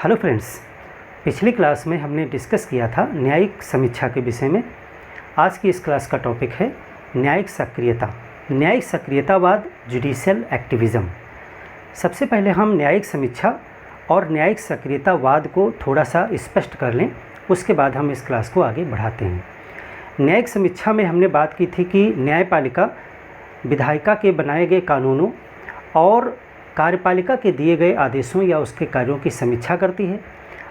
Hello friends, पिछली class में हमने डिस्कस किया था न्यायिक समीक्षा के विषय में। आज की इस क्लास का टॉपिक है न्यायिक सक्रियता, न्यायिक सक्रियतावाद, जुडिशियल एक्टिविज़म। सबसे पहले हम न्यायिक समीक्षा और न्यायिक सक्रियतावाद को थोड़ा सा स्पष्ट कर लें, उसके बाद हम इस क्लास को आगे बढ़ाते हैं। न्यायिक समीक्षा में हमने बात की थी कि न्यायपालिका विधायिका के बनाए गए कानूनों और कार्यपालिका के दिए गए आदेशों या उसके कार्यों की समीक्षा करती है।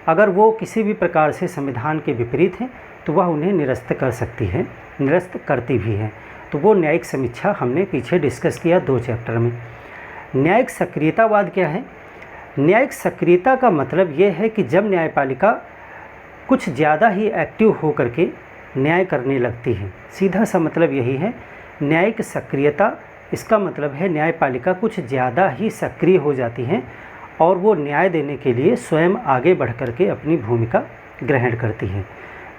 अगर वो किसी भी प्रकार से संविधान के विपरीत हैं तो वह उन्हें निरस्त कर सकती है, निरस्त करती भी है। तो वो न्यायिक समीक्षा हमने पीछे डिस्कस किया 2 चैप्टर में। न्यायिक सक्रियतावाद क्या है? न्यायिक सक्रियता का मतलब ये है कि जब न्यायपालिका कुछ ज़्यादा ही एक्टिव हो करके न्याय करने लगती है। सीधा सा मतलब यही है। न्यायिक सक्रियता, इसका मतलब है न्यायपालिका कुछ ज़्यादा ही सक्रिय हो जाती हैं और वो न्याय देने के लिए स्वयं आगे बढ़ कर के अपनी भूमिका ग्रहण करती हैं।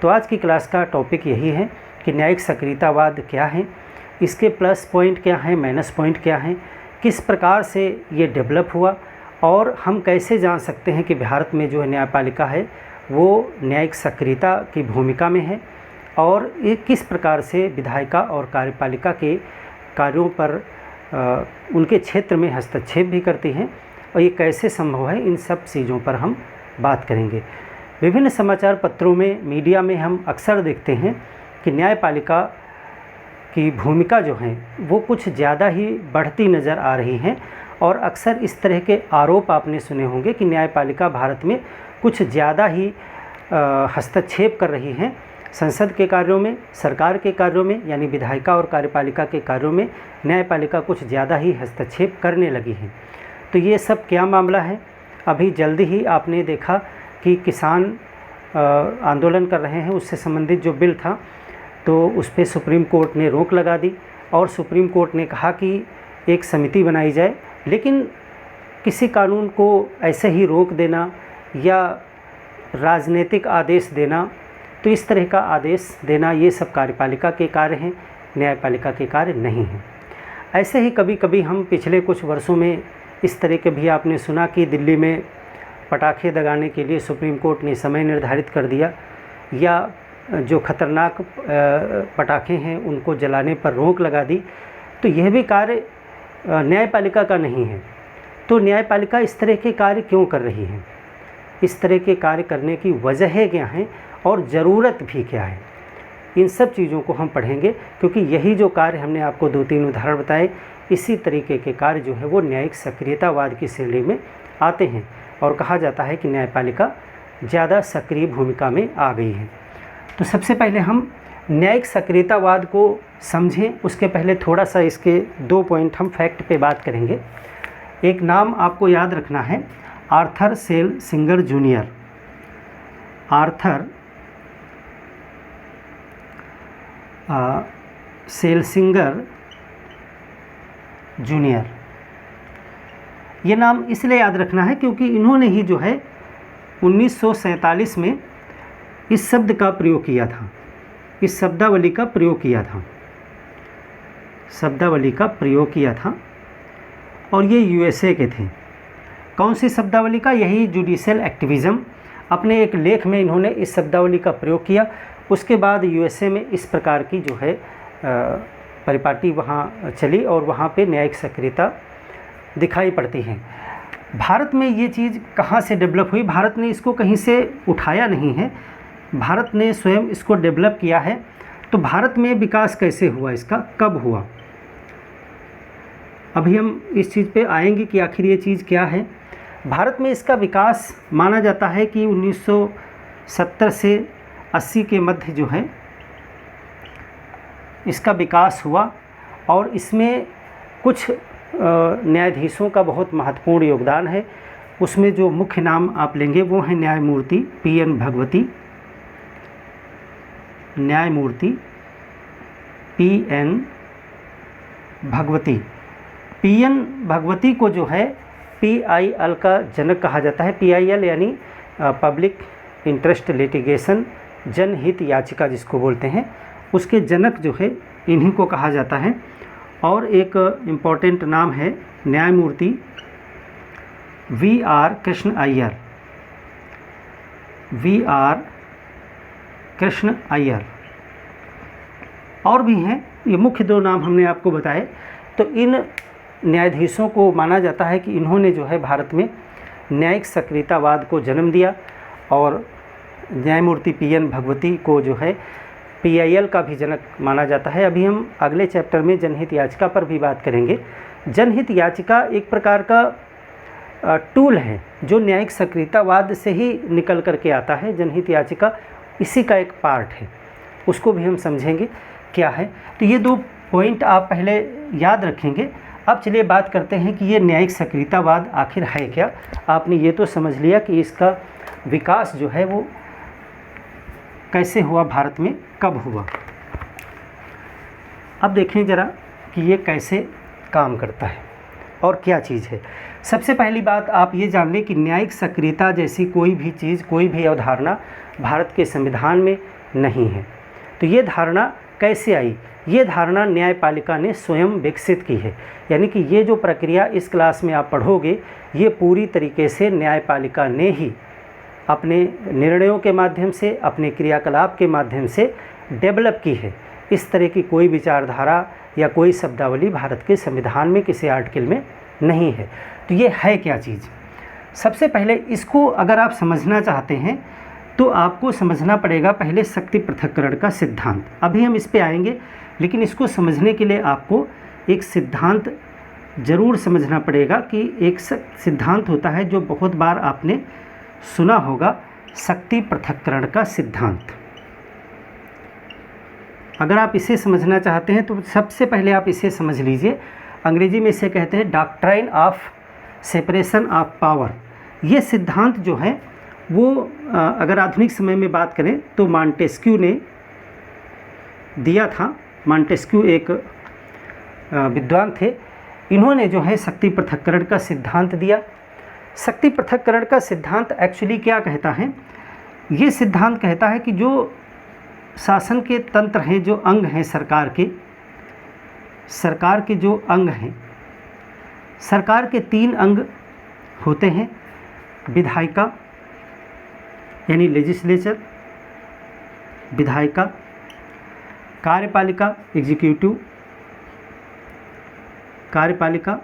तो आज की क्लास का टॉपिक यही है कि न्यायिक सक्रियतावाद क्या है, इसके प्लस पॉइंट क्या हैं, माइनस पॉइंट क्या हैं, किस प्रकार से ये डेवलप हुआ और हम कैसे जान सकते हैं कि भारत में जो न्यायपालिका है वो न्यायिक सक्रियता की भूमिका में है और ये किस प्रकार से विधायिका और कार्यपालिका के कार्यों पर उनके क्षेत्र में हस्तक्षेप भी करती हैं और ये कैसे संभव है, इन सब चीज़ों पर हम बात करेंगे। विभिन्न समाचार पत्रों में, मीडिया में हम अक्सर देखते हैं कि न्यायपालिका की भूमिका जो है वो कुछ ज़्यादा ही बढ़ती नज़र आ रही हैं और अक्सर इस तरह के आरोप आपने सुने होंगे कि न्यायपालिका भारत में कुछ ज़्यादा ही हस्तक्षेप कर रही हैं संसद के कार्यों में, सरकार के कार्यों में, यानी विधायिका और कार्यपालिका के कार्यों में न्यायपालिका कुछ ज़्यादा ही हस्तक्षेप करने लगी है। तो ये सब क्या मामला है? अभी जल्दी ही आपने देखा कि किसान आंदोलन कर रहे हैं, उससे संबंधित जो बिल था तो उस पर सुप्रीम कोर्ट ने रोक लगा दी और सुप्रीम कोर्ट ने कहा कि एक समिति बनाई जाए। लेकिन किसी कानून को ऐसे ही रोक देना या राजनीतिक आदेश देना, तो इस तरह का आदेश देना ये सब कार्यपालिका के कार्य हैं, न्यायपालिका के कार्य नहीं हैं। ऐसे ही कभी कभी हम पिछले कुछ वर्षों में इस तरह के भी आपने सुना कि दिल्ली में पटाखे दगाने के लिए सुप्रीम कोर्ट ने समय निर्धारित कर दिया या जो खतरनाक पटाखे हैं उनको जलाने पर रोक लगा दी। तो यह भी कार्य न्यायपालिका का नहीं है। तो न्यायपालिका इस तरह के कार्य क्यों कर रही है? इस तरह के कार्य करने की वजह क्या हैं और ज़रूरत भी क्या है? इन सब चीज़ों को हम पढ़ेंगे, क्योंकि यही जो कार्य हमने आपको 2-3 उदाहरण बताए, इसी तरीके के कार्य जो है वो न्यायिक सक्रियतावाद की श्रेणी में आते हैं और कहा जाता है कि न्यायपालिका ज़्यादा सक्रिय भूमिका में आ गई है। तो सबसे पहले हम न्यायिक सक्रियतावाद को समझें, उसके पहले थोड़ा सा इसके 2 पॉइंट हम फैक्ट पे बात करेंगे। एक नाम आपको याद रखना है, आर्थर सेल्सिंगर जूनियर। आर्थर सेल्सिंगर जूनियर, ये नाम इसलिए याद रखना है क्योंकि इन्होंने ही जो है 1947 में इस शब्द का प्रयोग किया था, इस शब्दावली का प्रयोग किया था, शब्दावली का प्रयोग किया था और ये यूएसए के थे। कौन सी शब्दावली का? यही जुडिशियल एक्टिविज़म। अपने एक लेख में इन्होंने इस शब्दावली का प्रयोग किया। उसके बाद यूएसए में इस प्रकार की जो है परिपाटी वहाँ चली और वहाँ पे न्यायिक सक्रियता दिखाई पड़ती है। भारत में ये चीज़ कहाँ से डेवलप हुई? भारत ने इसको कहीं से उठाया नहीं है, भारत ने स्वयं इसको डेवलप किया है। तो भारत में विकास कैसे हुआ, इसका कब हुआ? अभी हम इस चीज़ पे आएंगे कि आखिर ये चीज़ क्या है। भारत में इसका विकास माना जाता है कि 1970 से 80 के मध्य जो है इसका विकास हुआ और इसमें कुछ न्यायाधीशों का बहुत महत्वपूर्ण योगदान है। उसमें जो मुख्य नाम आप लेंगे वो हैं न्यायमूर्ति पीएन भगवती, न्यायमूर्ति पीएन भगवती। पीएन भगवती को जो है पीआईएल का जनक कहा जाता है। पीआईएल यानी पब्लिक इंटरेस्ट लिटिगेशन, जनहित याचिका जिसको बोलते हैं, उसके जनक जो है इन्हीं को कहा जाता है। और एक इम्पॉर्टेंट नाम है न्यायमूर्ति V R Krishna Iyer, VR Krishna Iyer, और भी हैं, ये मुख्य दो नाम हमने आपको बताए। तो इन न्यायाधीशों को माना जाता है कि इन्होंने जो है भारत में न्यायिक सक्रियतावाद को जन्म दिया, और न्यायमूर्ति PN भगवती को जो है PIL का भी जनक माना जाता है। अभी हम अगले चैप्टर में जनहित याचिका पर भी बात करेंगे। जनहित याचिका एक प्रकार का टूल है जो न्यायिक सक्रियतावाद से ही निकल करके आता है। जनहित याचिका इसी का एक पार्ट है, उसको भी हम समझेंगे क्या है। तो ये दो पॉइंट आप पहले याद रखेंगे। अब चलिए बात करते हैं कि ये न्यायिक सक्रियतावाद आखिर है क्या। आपने ये तो समझ लिया कि इसका विकास जो है वो कैसे हुआ, भारत में कब हुआ। अब देखें ज़रा कि ये कैसे काम करता है और क्या चीज़ है। सबसे पहली बात आप ये जान लें कि न्यायिक सक्रियता जैसी कोई भी चीज़, कोई भी अवधारणा भारत के संविधान में नहीं है। तो ये धारणा कैसे आई? ये धारणा न्यायपालिका ने स्वयं विकसित की है। यानी कि ये जो प्रक्रिया इस क्लास में आप पढ़ोगे, ये पूरी तरीके से न्यायपालिका ने ही अपने निर्णयों के माध्यम से, अपने क्रियाकलाप के माध्यम से डेवलप की है। इस तरह की कोई विचारधारा या कोई शब्दावली भारत के संविधान में किसी आर्टिकल में नहीं है। तो ये है क्या चीज़? सबसे पहले इसको अगर आप समझना चाहते हैं तो आपको समझना पड़ेगा पहले शक्ति पृथक्करण का सिद्धांत। अभी हम इस पे आएंगे, लेकिन इसको समझने के लिए आपको एक सिद्धांत ज़रूर समझना पड़ेगा कि एक सिद्धांत होता है जो बहुत बार आपने सुना होगा, शक्ति पृथक्करण का सिद्धांत। अगर आप इसे समझना चाहते हैं तो सबसे पहले आप इसे समझ लीजिए। अंग्रेजी में इसे कहते हैं doctrine of separation of power. ये सिद्धांत जो है वो अगर आधुनिक समय में बात करें तो मॉन्टेस्क्यू ने दिया था। मॉन्टेस्क्यू एक विद्वान थे, इन्होंने जो है शक्ति पृथक्करण का सिद्धांत दिया। शक्ति पृथक्करण का सिद्धांत एक्चुअली क्या कहता है? ये सिद्धांत कहता है कि जो शासन के तंत्र हैं, जो अंग हैं सरकार के जो अंग हैं, सरकार के 3 अंग होते हैं। विधायिका यानी लेजिस्लेचर, विधायिका, कार्यपालिका एग्जीक्यूटिव, कार्यपालिका,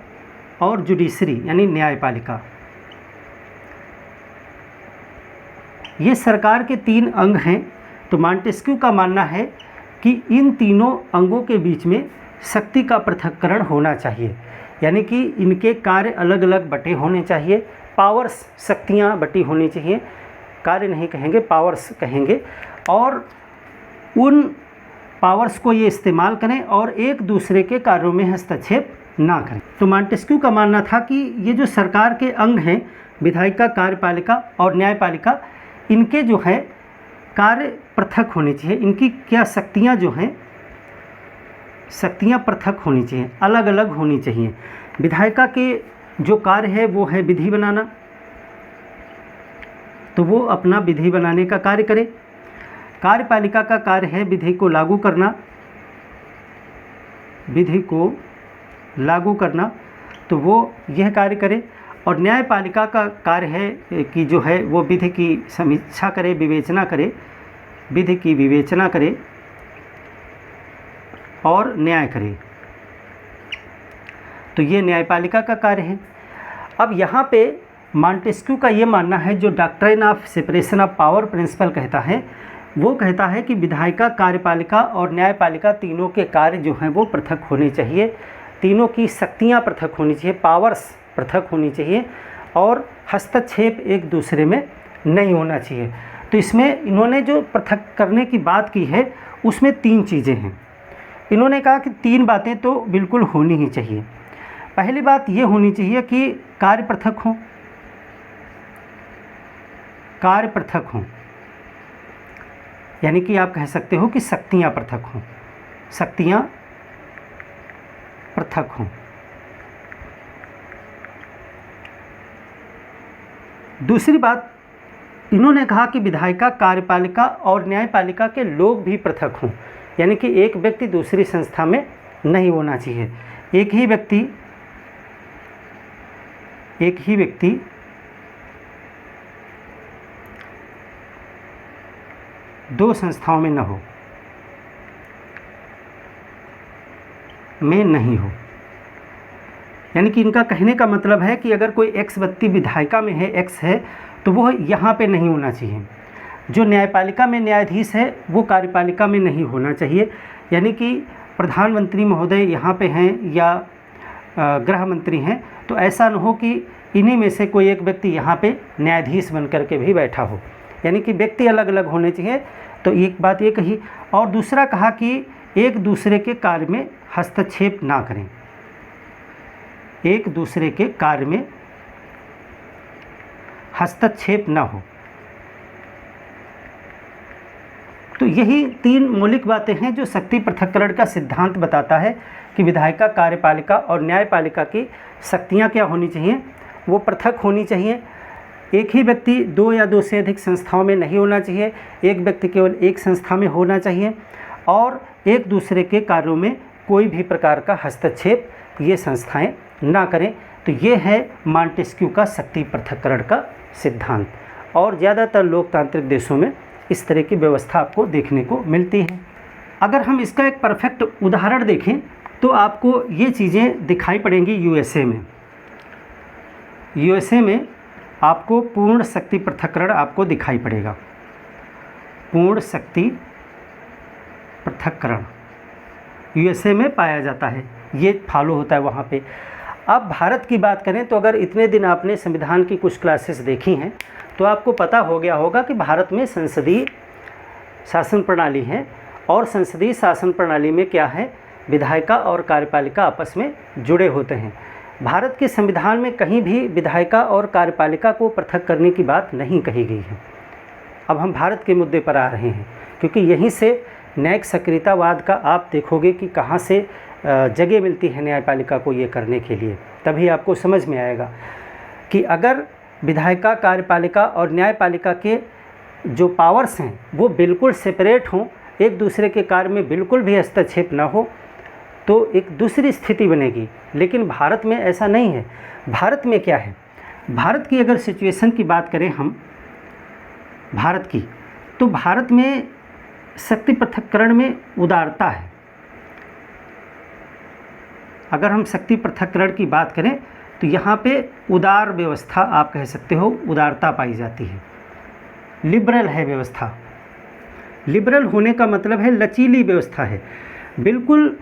और जुडिशरी यानी न्यायपालिका। ये सरकार के 3 अंग हैं। तो मॉन्टेस्क्यू का मानना है कि इन तीनों अंगों के बीच में शक्ति का पृथक्करण होना चाहिए, यानी कि इनके कार्य अलग अलग बटे होने चाहिए। पावर्स, शक्तियाँ बटी होनी चाहिए, कार्य नहीं कहेंगे, पावर्स कहेंगे, और उन पावर्स को ये इस्तेमाल करें और एक दूसरे के कार्यों में हस्तक्षेप ना करें। तो मॉन्टेस्क्यू का मानना था कि ये जो सरकार के अंग हैं, विधायिका, कार्यपालिका और न्यायपालिका, इनके जो है कार्य पृथक होने चाहिए। इनकी क्या शक्तियाँ जो हैं, शक्तियाँ पृथक होनी चाहिए, अलग अलग होनी चाहिए। विधायिका के जो कार्य है वो है विधि बनाना, तो वो अपना विधि बनाने का कार्य करे। कार्यपालिका का कार्य है विधि को लागू करना, विधि को लागू करना, तो वो यह कार्य करे। और न्यायपालिका का कार्य है कि जो है वो विधि की समीक्षा करे, विवेचना करे, विधि की विवेचना करे और न्याय करे। तो ये न्यायपालिका का कार्य है। अब यहाँ पे मॉन्टेस्क्यू का ये मानना है, जो doctrine of separation of power principle कहता है, वो कहता है कि विधायिका, कार्यपालिका और न्यायपालिका तीनों के कार्य जो हैं वो पृथक होने चाहिए, तीनों की शक्तियाँ पृथक होनी चाहिए, पावर्स पृथक होनी चाहिए, और हस्तक्षेप एक दूसरे में नहीं होना चाहिए। तो इसमें इन्होंने जो पृथक करने की बात की है उसमें 3 चीज़ें हैं। इन्होंने कहा कि 3 बातें तो बिल्कुल होनी ही चाहिए। पहली बात ये होनी चाहिए कि कार्य पृथक हों, कार्य पृथक हों, यानी कि आप कह सकते हो कि शक्तियाँ पृथक हों, शक्तियाँ पृथक हों। दूसरी बात इन्होंने कहा कि विधायिका, कार्यपालिका और न्यायपालिका के लोग भी पृथक हों, यानी कि एक व्यक्ति दूसरी संस्था में नहीं होना चाहिए। एक ही व्यक्ति दो संस्थाओं में न हो, में नहीं हो। यानी कि इनका कहने का मतलब है कि अगर कोई एक्स व्यक्ति विधायिका में है, एक्स है, तो वो यहाँ पे नहीं होना चाहिए। जो न्यायपालिका में न्यायाधीश है वो कार्यपालिका में नहीं होना चाहिए। यानी कि प्रधानमंत्री महोदय यहाँ पे हैं या गृह मंत्री हैं, तो ऐसा न हो कि इन्हीं में से कोई एक व्यक्ति यहाँ पे न्यायाधीश बन कर के भी बैठा हो। यानी कि व्यक्ति अलग अलग होने चाहिए। तो एक बात ये कही, और दूसरा कहा कि एक दूसरे के कार्य में हस्तक्षेप ना करें, एक दूसरे के कार्य में हस्तक्षेप ना हो। तो यही तीन मौलिक बातें हैं जो शक्ति पृथक्करण का सिद्धांत बताता है कि विधायिका, कार्यपालिका और न्यायपालिका की शक्तियाँ क्या होनी चाहिए, वो पृथक होनी चाहिए। एक ही व्यक्ति दो या दो से अधिक संस्थाओं में नहीं होना चाहिए, एक व्यक्ति केवल एक संस्था में होना चाहिए, और एक दूसरे के कार्यों में कोई भी प्रकार का हस्तक्षेप ये संस्थाएं ना करें। तो ये है मॉन्टेस्क्यू का शक्ति पृथक्करण का सिद्धांत, और ज़्यादातर लोकतांत्रिक देशों में इस तरह की व्यवस्था आपको देखने को मिलती है। अगर हम इसका एक परफेक्ट उदाहरण देखें तो आपको ये चीज़ें दिखाई पड़ेंगी यूएसए में। यूएसए में आपको पूर्ण शक्ति पृथक्करण आपको दिखाई पड़ेगा। पूर्ण शक्ति पृथक्करण यूएसए में पाया जाता है, ये फॉलो होता है वहाँ पे। अब भारत की बात करें तो अगर इतने दिन आपने संविधान की कुछ क्लासेस देखी हैं तो आपको पता हो गया होगा कि भारत में संसदीय शासन प्रणाली है, और संसदीय शासन प्रणाली में क्या है, विधायिका और कार्यपालिका आपस में जुड़े होते हैं। भारत के संविधान में कहीं भी विधायिका और कार्यपालिका को पृथक करने की बात नहीं कही गई है। अब हम भारत के मुद्दे पर आ रहे हैं, क्योंकि यहीं से न्यायिक सक्रियतावाद का आप देखोगे कि कहाँ से जगह मिलती है न्यायपालिका को ये करने के लिए। तभी आपको समझ में आएगा कि अगर विधायिका, कार्यपालिका और न्यायपालिका के जो पावर्स हैं वो बिल्कुल सेपरेट हों, एक दूसरे के कार्य में बिल्कुल भी हस्तक्षेप ना हो, तो एक दूसरी स्थिति बनेगी। लेकिन भारत में ऐसा नहीं है। भारत में क्या है, भारत की अगर सिचुएशन की बात करें हम भारत की, तो भारत में शक्ति पृथक्करण में उदारता है। अगर हम शक्ति पृथक्करण की बात करें तो यहाँ पे उदार व्यवस्था आप कह सकते हो, उदारता पाई जाती है। लिबरल है व्यवस्था। लिबरल होने का मतलब है लचीली व्यवस्था है। बिल्कुल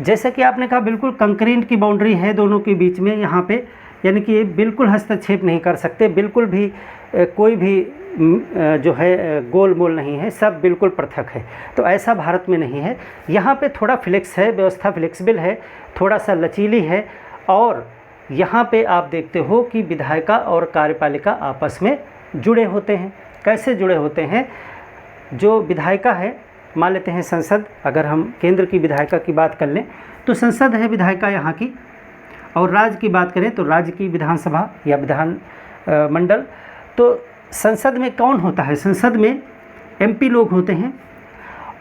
जैसे कि आपने कहा, बिल्कुल कंक्रीट की बाउंड्री है दोनों के बीच में यहाँ पे, यानी कि बिल्कुल हस्तक्षेप नहीं कर सकते, बिल्कुल भी कोई भी जो है गोल मोल नहीं है, सब बिल्कुल पृथक है। तो ऐसा भारत में नहीं है। यहाँ पे थोड़ा फ्लेक्स है, व्यवस्था फ्लेक्सिबल है, थोड़ा सा लचीली है। और यहाँ पे आप देखते हो कि विधायिका और कार्यपालिका आपस में जुड़े होते हैं। कैसे जुड़े होते हैं? जो विधायिका है, मान लेते हैं संसद, अगर हम केंद्र की विधायिका की बात कर लें तो संसद है विधायिका यहाँ की, और राज्य की बात करें तो राज्य की विधानसभा या विधान मंडल। तो संसद में कौन होता है? संसद में एमपी लोग होते हैं,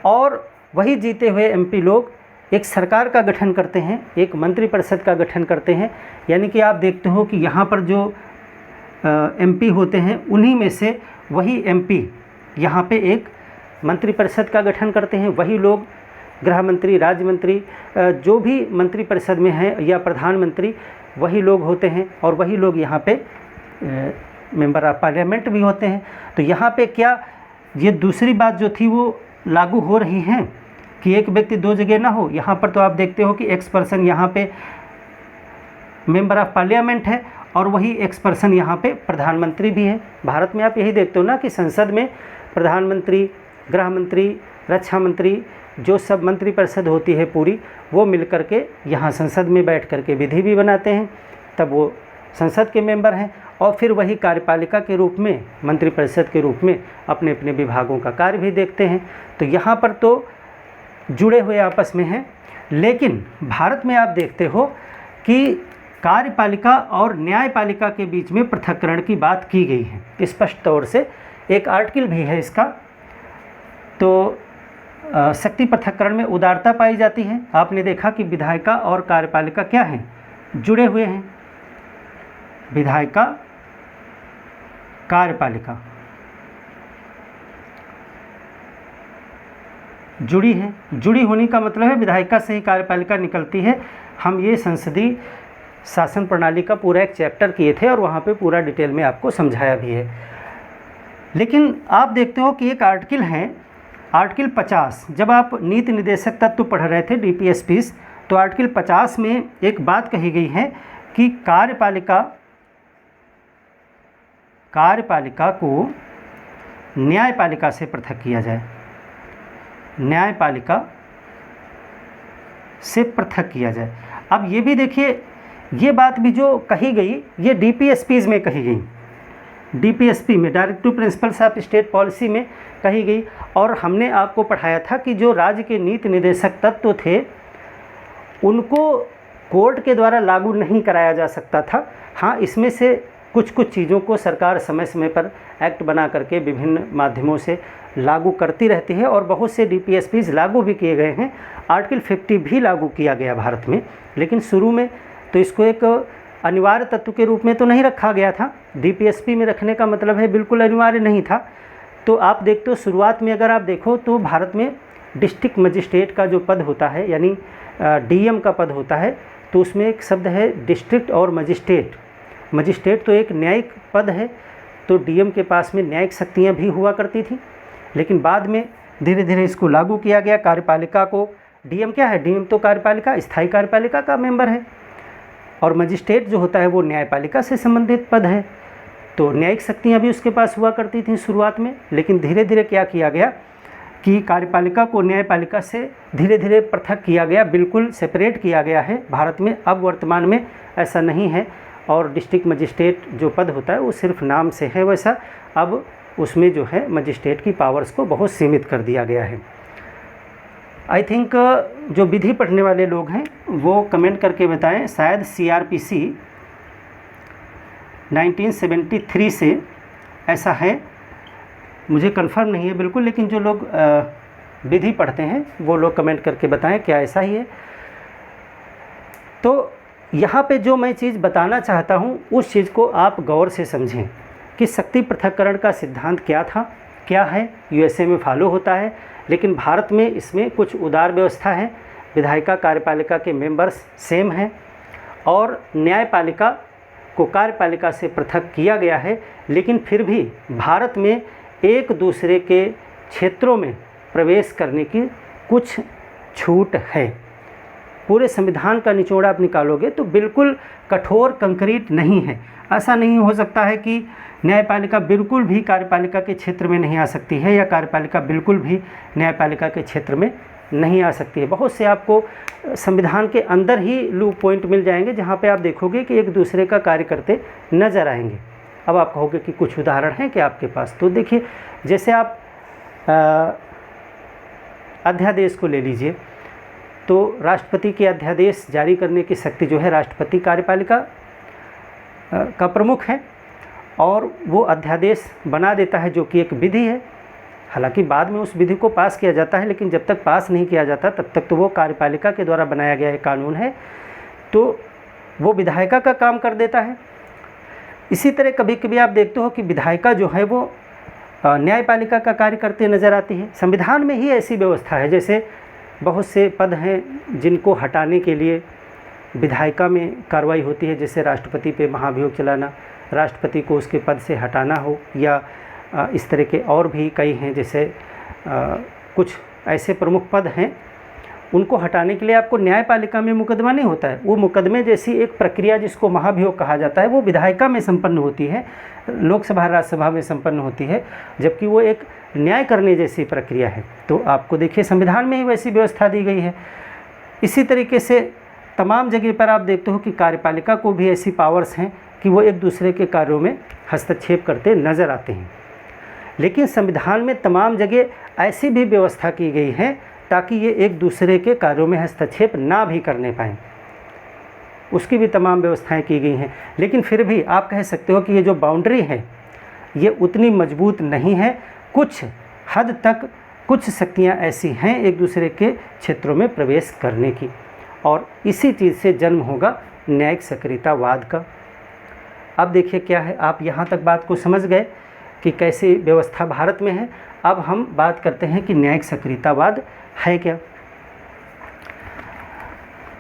और वही जीते हुए एमपी लोग एक सरकार का गठन करते हैं, एक मंत्रिपरिषद का गठन करते हैं। यानी कि आप देखते हो कि यहाँ पर जो एमपी होते हैं उन्हीं में से वही एमपी यहाँ पे एक मंत्रिपरिषद का गठन करते हैं। वही लोग गृह मंत्री, राज्य मंत्री, जो भी मंत्रिपरिषद में हैं, या प्रधानमंत्री, वही लोग होते हैं। और वही लोग यहाँ पे मेंबर ऑफ पार्लियामेंट भी होते हैं। तो यहाँ पे क्या ये दूसरी बात जो थी वो लागू हो रही है कि एक व्यक्ति दो जगह ना हो। यहाँ पर तो आप देखते हो कि एक्स पर्सन यहाँ पे मेंबर ऑफ पार्लियामेंट है, और वही एक्स पर्सन यहाँ पे प्रधानमंत्री भी है। भारत में आप यही देखते हो ना कि संसद में प्रधानमंत्री, गृह मंत्री, रक्षा मंत्री, जो सब मंत्रिपरिषद होती है पूरी, वो मिल कर के यहाँ संसद में बैठ कर के विधि भी बनाते हैं, तब वो संसद के मेंबर हैं। और फिर वही कार्यपालिका के रूप में, मंत्रिपरिषद के रूप में अपने अपने विभागों का कार्य भी देखते हैं। तो यहाँ पर तो जुड़े हुए आपस में हैं। लेकिन भारत में आप देखते हो कि कार्यपालिका और न्यायपालिका के बीच में पृथक्करण की बात की गई है स्पष्ट तौर से। एक आर्टिकल भी है इसका। तो शक्ति पृथक्करण में उदारता पाई जाती है। आपने देखा कि विधायिका और कार्यपालिका क्या हैं? जुड़े हुए हैं। विधायिका, कार्यपालिका। जुड़ी है। जुड़ी होने का मतलब है विधायिका से ही कार्यपालिका निकलती है। हम ये संसदीय शासन प्रणाली का पूरा एक चैप्टर किए थे और वहाँ पे पूरा डिटेल में आपको समझाया भी है। लेकिन आप देखते हो कि एक आर्टिकल है, आर्टिकल 50, जब आप नीति निर्देशक तत्व पढ़ रहे थे DPSPs, तो आर्टिकल 50 में एक बात कही गई है कि कार्यपालिका को न्यायपालिका से पृथक किया जाए, न्यायपालिका से पृथक किया जाए। अब ये भी देखिए, ये बात भी जो कही गई ये DPSPs में कही गई, DPSP में, directive principles of state policy में कही गई। और हमने आपको पढ़ाया था कि जो राज्य के नीति निर्देशक तत्व थे उनको कोर्ट के द्वारा लागू नहीं कराया जा सकता था। हाँ, इसमें से कुछ चीज़ों को सरकार समय समय पर एक्ट बना करके विभिन्न माध्यमों से लागू करती रहती है और बहुत से DPSPs लागू भी किए गए हैं। आर्टिकल 50 भी लागू किया गया भारत में, लेकिन शुरू में तो इसको एक अनिवार्य तत्व के रूप में तो नहीं रखा गया था। DPSP में रखने का मतलब है बिल्कुल अनिवार्य नहीं था। तो आप देखते हो शुरुआत में अगर आप देखो तो भारत में डिस्ट्रिक्ट मजिस्ट्रेट का जो पद होता है, यानी DM का पद होता है, तो उसमें एक शब्द है डिस्ट्रिक्ट और मजिस्ट्रेट। मजिस्ट्रेट तो एक न्यायिक पद है, तो DM के पास में न्यायिक शक्तियाँ भी हुआ करती थी। लेकिन बाद में धीरे धीरे इसको लागू किया गया। कार्यपालिका को DM क्या है, DM तो कार्यपालिका, स्थायी कार्यपालिका का मेंबर है, और मजिस्ट्रेट जो होता है वो न्यायपालिका से संबंधित पद है। तो न्यायिक शक्तियाँ भी उसके पास हुआ करती थी शुरुआत में, लेकिन धीरे धीरे क्या किया गया कि कार्यपालिका को न्यायपालिका से धीरे धीरे पृथक किया गया, बिल्कुल सेपरेट किया गया है भारत में। अब वर्तमान में ऐसा नहीं है, और डिस्ट्रिक्ट मजिस्ट्रेट जो पद होता है वो सिर्फ नाम से है वैसा। अब उसमें जो है मजिस्ट्रेट की पावर्स को बहुत सीमित कर दिया गया है। आई थिंक जो विधि पढ़ने वाले लोग हैं वो कमेंट करके बताएं, शायद CRPC 1973 से ऐसा है, मुझे कंफर्म नहीं है बिल्कुल, लेकिन जो लोग विधि पढ़ते हैं वो लोग कमेंट करके बताएं क्या ऐसा ही है। तो यहाँ पे जो मैं चीज़ बताना चाहता हूँ उस चीज़ को आप गौर से समझें कि शक्ति पृथक्करण का सिद्धांत क्या था, क्या है, USA में फॉलो होता है, लेकिन भारत में इसमें कुछ उदार व्यवस्था है। विधायिका कार्यपालिका के मेंबर्स सेम हैं और न्यायपालिका को कार्यपालिका से पृथक किया गया है, लेकिन फिर भी भारत में एक दूसरे के क्षेत्रों में प्रवेश करने की कुछ छूट है। पूरे संविधान का निचोड़ आप निकालोगे तो बिल्कुल कठोर कंक्रीट नहीं है। ऐसा नहीं हो सकता है कि न्यायपालिका बिल्कुल भी कार्यपालिका के क्षेत्र में नहीं आ सकती है, या कार्यपालिका बिल्कुल भी न्यायपालिका के क्षेत्र में नहीं आ सकती है। बहुत से आपको संविधान के अंदर ही लूप पॉइंट मिल जाएंगे जहाँ पे आप देखोगे कि एक दूसरे का कार्य करते नज़र आएंगे। अब आप कहोगे कि कुछ उदाहरण हैं कि आपके पास, तो देखिए जैसे आप अध्यादेश को ले लीजिए, तो राष्ट्रपति के अध्यादेश जारी करने की शक्ति जो है राष्ट्रपति कार्यपालिका का प्रमुख है, और वो अध्यादेश बना देता है जो कि एक विधि है। हालांकि बाद में उस विधि को पास किया जाता है, लेकिन जब तक पास नहीं किया जाता तब तक तो वो कार्यपालिका के द्वारा बनाया गया एक कानून है, तो वो विधायिका का काम कर देता है। इसी तरह कभी कभी आप देखते हो कि विधायिका जो है वो न्यायपालिका का कार्य करते नज़र आती है। संविधान में ही ऐसी व्यवस्था है, जैसे बहुत से पद हैं जिनको हटाने के लिए विधायिका में कार्रवाई होती है, जैसे राष्ट्रपति पे महाभियोग चलाना, राष्ट्रपति को उसके पद से हटाना हो, या इस तरह के और भी कई हैं, जैसे कुछ ऐसे प्रमुख पद हैं उनको हटाने के लिए आपको न्यायपालिका में मुकदमा नहीं होता है। वो मुकदमे जैसी एक प्रक्रिया जिसको महाभियोग कहा जाता है वो विधायिका में संपन्न होती है, लोकसभा राज्यसभा में संपन्न होती है, जबकि वो एक न्याय करने जैसी प्रक्रिया है। तो आपको देखिए संविधान में ही वैसी व्यवस्था दी गई है। इसी तरीके से तमाम जगह पर आप देखते हो कि कार्यपालिका को भी ऐसी पावर्स हैं कि वो एक दूसरे के कार्यों में हस्तक्षेप करते नज़र आते हैं। लेकिन संविधान में तमाम जगह ऐसी भी व्यवस्था की गई है ताकि ये एक दूसरे के कार्यों में हस्तक्षेप ना भी करने पाएँ, उसकी भी तमाम व्यवस्थाएं की गई हैं। लेकिन फिर भी आप कह सकते हो कि ये जो बाउंड्री है ये उतनी मजबूत नहीं है। कुछ हद तक कुछ शक्तियां ऐसी हैं एक दूसरे के क्षेत्रों में प्रवेश करने की, और इसी चीज़ से जन्म होगा न्यायिक सक्रियतावाद का। अब देखिए क्या है, आप यहाँ तक बात को समझ गए कि कैसी व्यवस्था भारत में है। अब हम बात करते हैं कि न्यायिक सक्रियतावाद है क्या।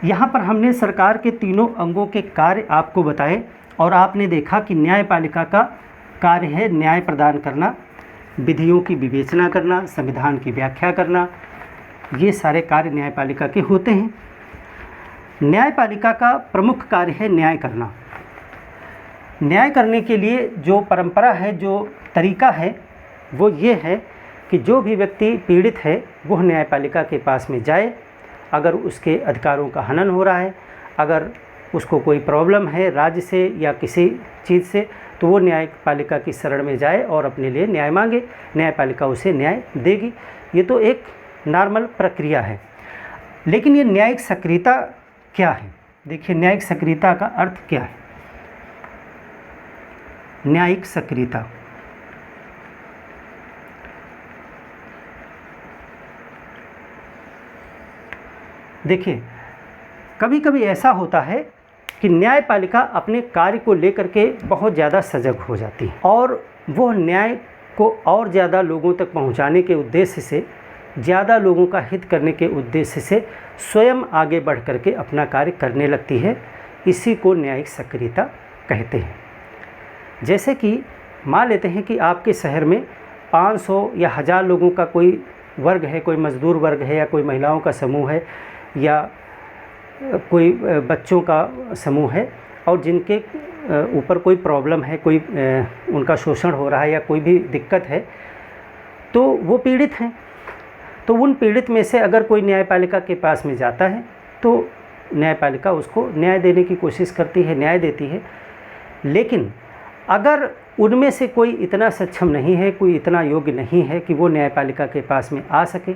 यहाँ पर हमने सरकार के तीनों अंगों के कार्य आपको बताए और आपने देखा कि न्यायपालिका का कार्य है न्याय प्रदान करना, विधियों की विवेचना करना, संविधान की व्याख्या करना, ये सारे कार्य न्यायपालिका के होते हैं। न्यायपालिका का प्रमुख कार्य है न्याय करना। न्याय करने के लिए जो परंपरा है, जो तरीका है, वो ये है कि जो भी व्यक्ति पीड़ित है वह न्यायपालिका के पास में जाए। अगर उसके अधिकारों का हनन हो रहा है, अगर उसको कोई प्रॉब्लम है राज्य से या किसी चीज़ से, तो वो न्यायपालिका की शरण में जाए और अपने लिए न्याय मांगे, न्यायपालिका उसे न्याय देगी। ये तो एक नॉर्मल प्रक्रिया है। लेकिन ये न्यायिक सक्रियता क्या है? देखिए, न्यायिक सक्रियता का अर्थ क्या है। न्यायिक सक्रियता, देखिए कभी कभी ऐसा होता है कि न्यायपालिका अपने कार्य को लेकर के बहुत ज़्यादा सजग हो जाती है और वो न्याय को और ज़्यादा लोगों तक पहुंचाने के उद्देश्य से, ज़्यादा लोगों का हित करने के उद्देश्य से स्वयं आगे बढ़ करके अपना कार्य करने लगती है। इसी को न्यायिक सक्रियता कहते हैं। जैसे कि मान लेते हैं कि आपके शहर में 500 या 1000 लोगों का कोई वर्ग है, कोई मजदूर वर्ग है या कोई महिलाओं का समूह है या कोई बच्चों का समूह है और जिनके ऊपर कोई प्रॉब्लम है, कोई उनका शोषण हो रहा है या कोई भी दिक्कत है, तो वो पीड़ित हैं। तो उन पीड़ित में से अगर कोई न्यायपालिका के पास में जाता है तो न्यायपालिका उसको न्याय देने की कोशिश करती है, न्याय देती है। लेकिन अगर उनमें से कोई इतना सक्षम नहीं है, कोई इतना योग्य नहीं है कि वो न्यायपालिका के पास में आ सके,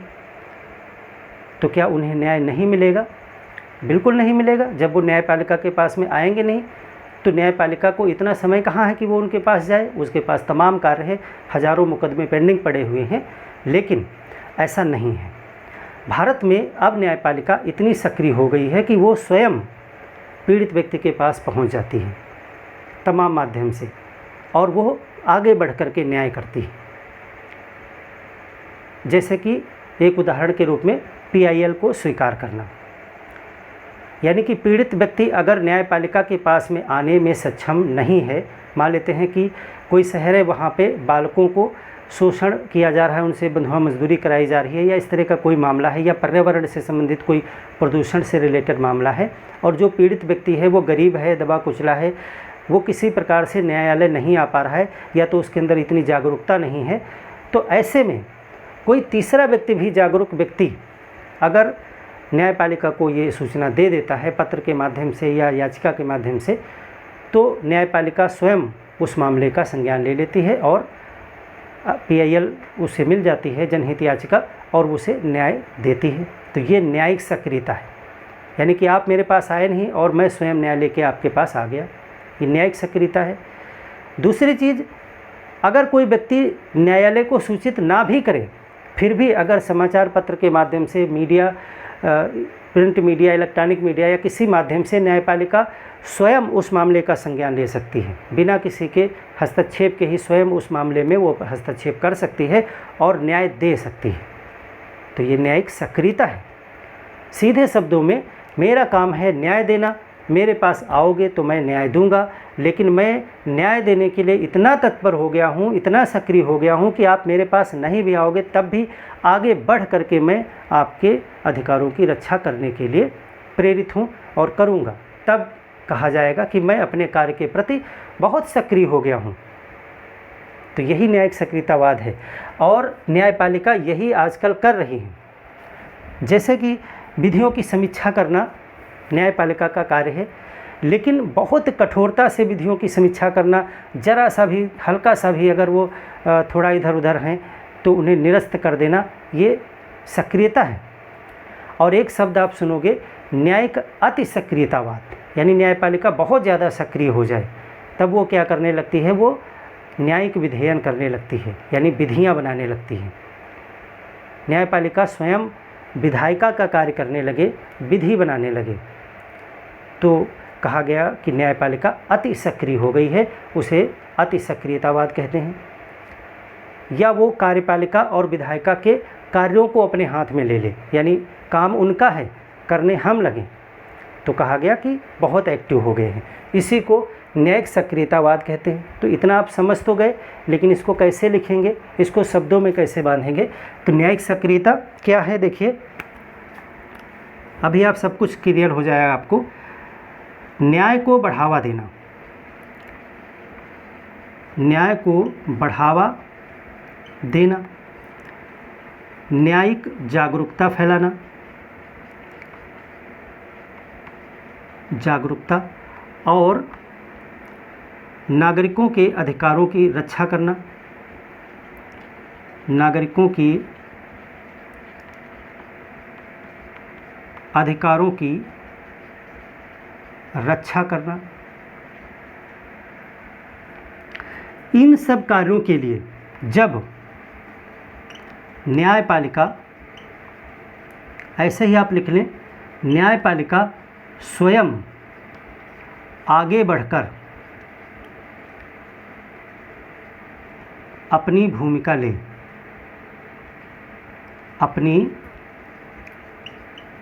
तो क्या उन्हें न्याय नहीं मिलेगा? बिल्कुल नहीं मिलेगा। जब वो न्यायपालिका के पास में आएंगे नहीं तो न्यायपालिका को इतना समय कहाँ है कि वो उनके पास जाए। उसके पास तमाम कार्य है, हज़ारों मुकदमे पेंडिंग पड़े हुए हैं। लेकिन ऐसा नहीं है। भारत में अब न्यायपालिका इतनी सक्रिय हो गई है कि वो स्वयं पीड़ित व्यक्ति के पास पहुंच जाती है तमाम माध्यम से और वो आगे बढ़ कर के न्याय करती है। जैसे कि एक उदाहरण के रूप में PIL को स्वीकार करना, यानी कि पीड़ित व्यक्ति अगर न्यायपालिका के पास में आने में सक्षम नहीं है, मान लेते हैं कि कोई शहर है, वहाँ पे बालकों को शोषण किया जा रहा है, उनसे बंधुआ मजदूरी कराई जा रही है या इस तरह का कोई मामला है या पर्यावरण से संबंधित कोई प्रदूषण से रिलेटेड मामला है और जो पीड़ित व्यक्ति है वो गरीब है, दबा कुचला है, वो किसी प्रकार से न्यायालय नहीं आ पा रहा है या तो उसके अंदर इतनी जागरूकता नहीं है, तो ऐसे में कोई तीसरा व्यक्ति भी जागरूक व्यक्ति अगर न्यायपालिका को ये सूचना दे देता है पत्र के माध्यम से या याचिका के माध्यम से, तो न्यायपालिका स्वयं उस मामले का संज्ञान ले लेती है और PIL उसे मिल जाती है, जनहित याचिका, और उसे न्याय देती है। तो ये न्यायिक सक्रियता है, यानी कि आप मेरे पास आए नहीं और मैं स्वयं न्याय लेके आपके पास आ गया, ये न्यायिक सक्रियता है। दूसरी चीज़, अगर कोई व्यक्ति न्यायालय को सूचित ना भी करे, फिर भी अगर समाचार पत्र के माध्यम से, media, print media, electronic media या किसी माध्यम से न्यायपालिका स्वयं उस मामले का संज्ञान ले सकती है, बिना किसी के हस्तक्षेप के ही स्वयं उस मामले में वो हस्तक्षेप कर सकती है और न्याय दे सकती है। तो ये न्यायिक सक्रियता है। सीधे शब्दों में मेरा काम है न्याय देना, मेरे पास आओगे तो मैं न्याय दूंगा, लेकिन मैं न्याय देने के लिए इतना तत्पर हो गया हूँ, इतना सक्रिय हो गया हूँ कि आप मेरे पास नहीं भी आओगे तब भी आगे बढ़ करके मैं आपके अधिकारों की रक्षा करने के लिए प्रेरित हूँ और करूँगा। तब कहा जाएगा कि मैं अपने कार्य के प्रति बहुत सक्रिय हो गया हूँ। तो यही न्यायिक सक्रियतावाद है और न्यायपालिका यही आजकल कर रही है। जैसे कि विधियों की समीक्षा करना न्यायपालिका का कार्य है, लेकिन बहुत कठोरता से विधियों की समीक्षा करना, जरा सा भी, हल्का सा भी अगर वो थोड़ा इधर उधर हैं तो उन्हें निरस्त कर देना, ये सक्रियता है। और एक शब्द आप सुनोगे, न्यायिक अति सक्रियतावाद, यानी न्यायपालिका बहुत ज़्यादा सक्रिय हो जाए तब वो क्या करने लगती है, वो न्यायिक विधेयन करने लगती है, यानी विधियाँ बनाने लगती है। न्यायपालिका स्वयं विधायिका का कार्य करने लगे, विधि बनाने लगे, तो कहा गया कि न्यायपालिका अति सक्रिय हो गई है, उसे अति सक्रियतावाद कहते हैं। या वो कार्यपालिका और विधायिका के कार्यों को अपने हाथ में ले ले, यानी काम उनका है, करने हम लगें, तो कहा गया कि बहुत एक्टिव हो गए हैं। इसी को न्यायिक सक्रियतावाद कहते हैं। तो इतना आप समझ तो गए, लेकिन इसको कैसे लिखेंगे, इसको शब्दों में कैसे बांधेंगे। तो न्यायिक सक्रियता क्या है, देखिए अभी आप सब कुछ क्लियर हो जाएगा आपको। न्याय को बढ़ावा देना, न्याय को बढ़ावा देना, न्यायिक जागरूकता फैलाना, जागरूकता, और नागरिकों के अधिकारों की रक्षा करना, नागरिकों की अधिकारों की रक्षा करना। इन सब कार्यों के लिए जब न्यायपालिका, ऐसे ही आप लिख लें, न्यायपालिका स्वयं आगे बढ़कर अपनी भूमिका ले, अपनी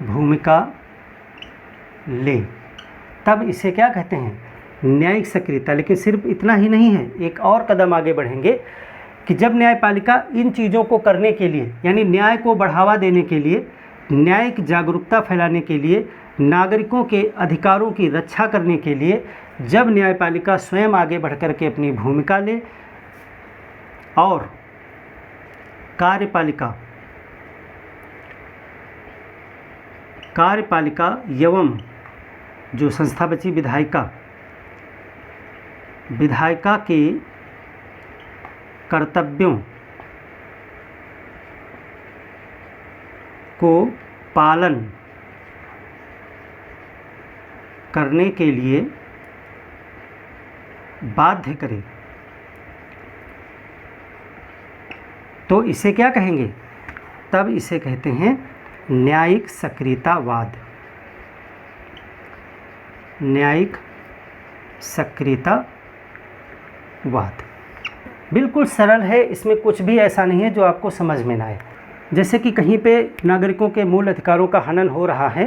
भूमिका ले, तब इसे क्या कहते हैं, न्यायिक सक्रियता। लेकिन सिर्फ इतना ही नहीं है, एक और कदम आगे बढ़ेंगे कि जब न्यायपालिका इन चीज़ों को करने के लिए, यानी न्याय को बढ़ावा देने के लिए, न्यायिक जागरूकता फैलाने के लिए, नागरिकों के अधिकारों की रक्षा करने के लिए, जब न्यायपालिका स्वयं आगे बढ़कर के अपनी भूमिका ले और कार्यपालिका एवं जो संस्था बची विधायिका के कर्तव्यों को पालन करने के लिए बाध्य करे, तो इसे क्या कहेंगे, तब इसे कहते हैं न्यायिक सक्रियतावाद। न्यायिक सक्रियतावाद बिल्कुल सरल है, इसमें कुछ भी ऐसा नहीं है जो आपको समझ में ना आए। जैसे कि कहीं पे नागरिकों के मूल अधिकारों का हनन हो रहा है,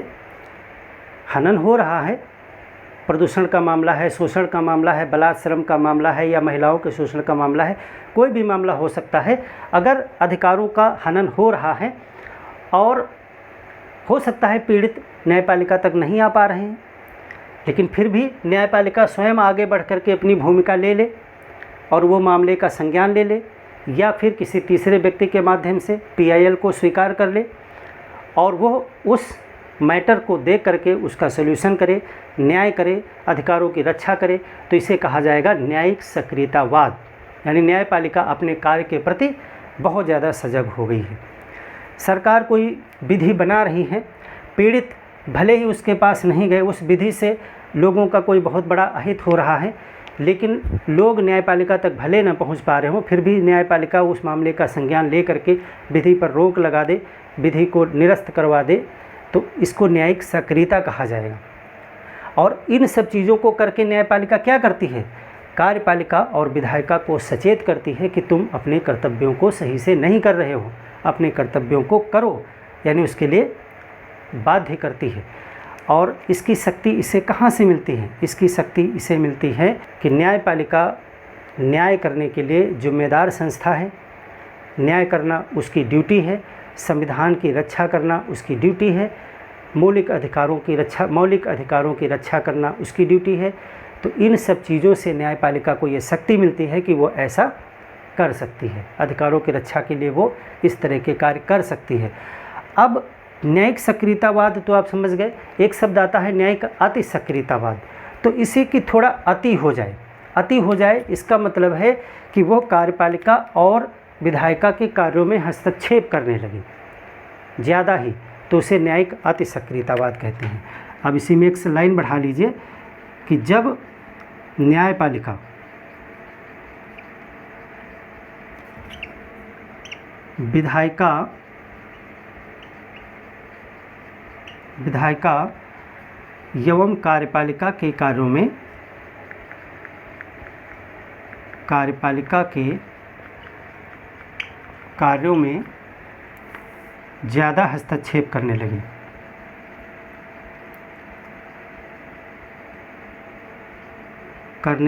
प्रदूषण का मामला है, शोषण का मामला है, बलात्श्रम का मामला है, या महिलाओं के शोषण का मामला है, कोई भी मामला हो सकता है। अगर अधिकारों का हनन हो रहा है और हो सकता है पीड़ित न्यायपालिका तक नहीं आ पा रहे हैं, लेकिन फिर भी न्यायपालिका स्वयं आगे बढ़ कर के अपनी भूमिका ले ले और वो मामले का संज्ञान ले ले, या फिर किसी तीसरे व्यक्ति के माध्यम से PIL को स्वीकार कर ले और वो उस मैटर को देख करके उसका सल्यूशन करे, न्याय करे, अधिकारों की रक्षा करे, तो इसे कहा जाएगा न्यायिक सक्रियतावाद। यानी न्यायपालिका अपने कार्य के प्रति बहुत ज़्यादा सजग हो गई है। सरकार कोई विधि बना रही है, पीड़ित भले ही उसके पास नहीं गए, उस विधि से लोगों का कोई बहुत बड़ा अहित हो रहा है, लेकिन लोग न्यायपालिका तक भले न पहुंच पा रहे हों, फिर भी न्यायपालिका उस मामले का संज्ञान ले करके विधि पर रोक लगा दे, विधि को निरस्त करवा दे, तो इसको न्यायिक सक्रियता कहा जाएगा। और इन सब चीज़ों को करके न्यायपालिका क्या करती है, कार्यपालिका और विधायिका को सचेत करती है कि तुम अपने कर्तव्यों को सही से नहीं कर रहे हो, अपने कर्तव्यों को करो, यानी उसके लिए बाध्य करती है। और इसकी शक्ति इसे कहाँ से मिलती है, इसकी शक्ति इसे मिलती है कि न्यायपालिका न्याय करने के लिए जिम्मेदार संस्था है, न्याय करना उसकी ड्यूटी है, संविधान की रक्षा करना उसकी ड्यूटी है, मौलिक अधिकारों की रक्षा करना उसकी ड्यूटी है। तो इन सब चीज़ों से न्यायपालिका को ये शक्ति मिलती है कि वो ऐसा कर सकती है, अधिकारों की रक्षा के लिए वो इस तरह के कार्य कर सकती है। अब न्यायिक सक्रियतावाद तो आप समझ गए, एक शब्द आता है न्यायिक अति सक्रियतावाद। तो इसे कि थोड़ा अति हो जाए, इसका मतलब है कि वो कार्यपालिका और विधायिका के कार्यों में हस्तक्षेप करने लगे ज़्यादा ही, तो उसे न्यायिक अति सक्रियतावाद कहते हैं। अब इसी में एक लाइन बढ़ा लीजिए कि जब न्यायपालिका विधायिका एवं कार्यपालिका के कार्यों में कार्यपालिका के कार्यों में ज़्यादा हस्तक्षेप करने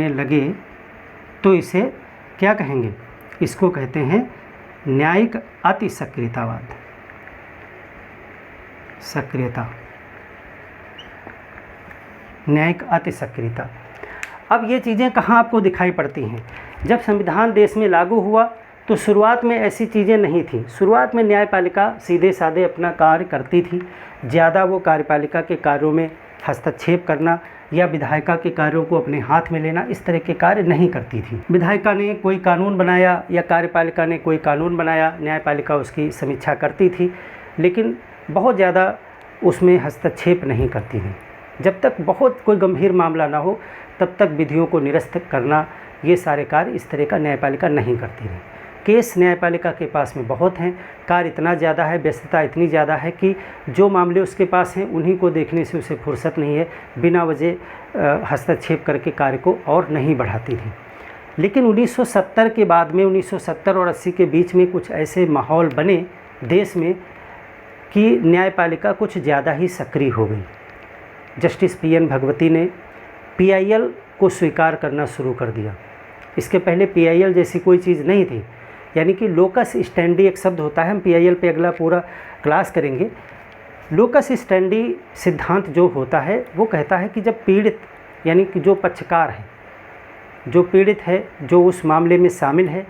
लगे तो इसे क्या कहेंगे? इसको कहते हैं न्यायिक अतिसक्रियतावाद। न्यायिक अतिसक्रियता। अब ये चीज़ें कहाँ आपको दिखाई पड़ती हैं? जब संविधान देश में लागू हुआ तो शुरुआत में ऐसी चीज़ें नहीं थी। शुरुआत में न्यायपालिका सीधे साधे अपना कार्य करती थी। ज़्यादा वो कार्यपालिका के कार्यों में हस्तक्षेप करना या विधायिका के कार्यों को अपने हाथ में लेना, इस तरह के कार्य नहीं करती थी। विधायिका ने कोई कानून बनाया या कार्यपालिका ने कोई कानून बनाया, न्यायपालिका उसकी समीक्षा करती थी, लेकिन बहुत ज़्यादा उसमें हस्तक्षेप नहीं करती थी। जब तक बहुत कोई गंभीर मामला ना हो तब तक विधियों को निरस्त करना, ये सारे कार्य इस तरह का न्यायपालिका नहीं करती है। केस न्यायपालिका के पास में बहुत हैं, कार्य इतना ज़्यादा है, व्यस्तता इतनी ज़्यादा है कि जो मामले उसके पास हैं उन्हीं को देखने से उसे फुर्सत नहीं है, बिना वजह हस्तक्षेप करके कार्य को और नहीं बढ़ाती थी। लेकिन 1970 के बाद में 1970 और 80 के बीच में कुछ ऐसे माहौल बने देश में कि न्यायपालिका कुछ ज़्यादा ही सक्रिय हो गई। जस्टिस PN भगवती ने PIL को स्वीकार करना शुरू कर दिया। इसके पहले PIL जैसी कोई चीज़ नहीं थी, यानी कि लोकस स्टैंडी एक शब्द होता है, हम PIL पे अगला पूरा क्लास करेंगे। लोकस स्टैंडी सिद्धांत जो होता है वो कहता है कि जब पीड़ित, यानी कि जो पक्षकार है, जो पीड़ित है, जो उस मामले में शामिल है,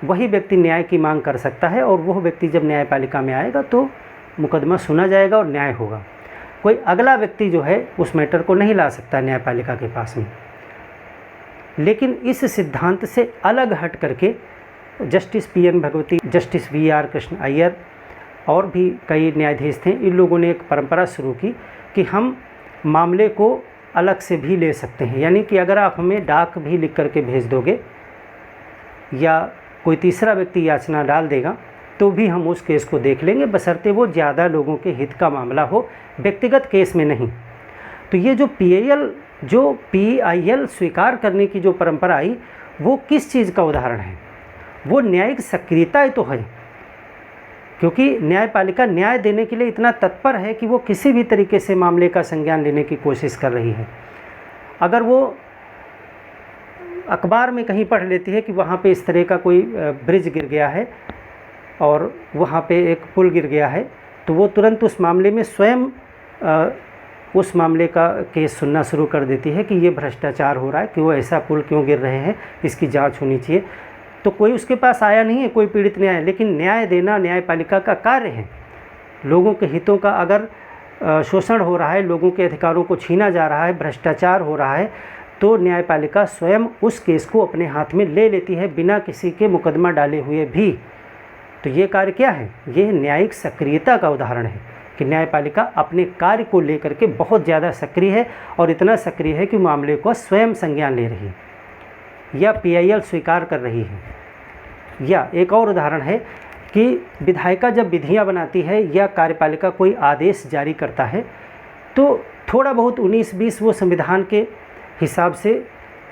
वही व्यक्ति न्याय की मांग कर सकता है और वह व्यक्ति जब न्यायपालिका में आएगा तो मुकदमा सुना जाएगा और न्याय होगा। कोई अगला व्यक्ति जो है उस मैटर को नहीं ला सकता न्यायपालिका के पास में। लेकिन इस सिद्धांत से अलग हट करके justice PN Bhagwati, justice VR Krishna Iyer और भी कई न्यायाधीश थे, इन लोगों ने एक परंपरा शुरू की कि हम मामले को अलग से भी ले सकते हैं। यानी कि अगर आप हमें डाक भी लिख करके भेज दोगे या कोई तीसरा व्यक्ति याचना डाल देगा तो भी हम उस केस को देख लेंगे, बशर्ते वो ज़्यादा लोगों के हित का मामला हो, व्यक्तिगत केस में नहीं। तो ये जो PIL स्वीकार करने की जो परंपरा आई वो किस चीज़ का उदाहरण है? वो न्यायिक सक्रियता तो है, क्योंकि न्यायपालिका न्याय देने के लिए इतना तत्पर है कि वो किसी भी तरीके से मामले का संज्ञान लेने की कोशिश कर रही है। अगर वो अखबार में कहीं पढ़ लेती है कि वहाँ पे इस तरह का कोई ब्रिज गिर गया है और वहाँ पे एक पुल गिर गया है, तो वो तुरंत उस मामले में स्वयं उस मामले का केस सुनना शुरू कर देती है कि ये भ्रष्टाचार हो रहा है, कि वो ऐसा पुल क्यों गिर रहे हैं, इसकी जांच होनी चाहिए। तो कोई उसके पास आया नहीं है, कोई पीड़ित नहीं आया, लेकिन न्याय देना न्यायपालिका का कार्य है। लोगों के हितों का अगर शोषण हो रहा है, लोगों के अधिकारों को छीना जा रहा है, भ्रष्टाचार हो रहा है, तो न्यायपालिका स्वयं उस केस को अपने हाथ में ले लेती है बिना किसी के मुकदमा डाले हुए भी। तो ये कार्य क्या है? ये न्यायिक सक्रियता का उदाहरण है कि न्यायपालिका अपने कार्य को लेकर के बहुत ज़्यादा सक्रिय है और इतना सक्रिय है कि मामले को स्वयं संज्ञान ले रही है या PIL स्वीकार कर रही है। या एक और उदाहरण है कि विधायिका जब विधियां बनाती है या कार्यपालिका कोई आदेश जारी करता है तो थोड़ा बहुत 19-20 वो संविधान के हिसाब से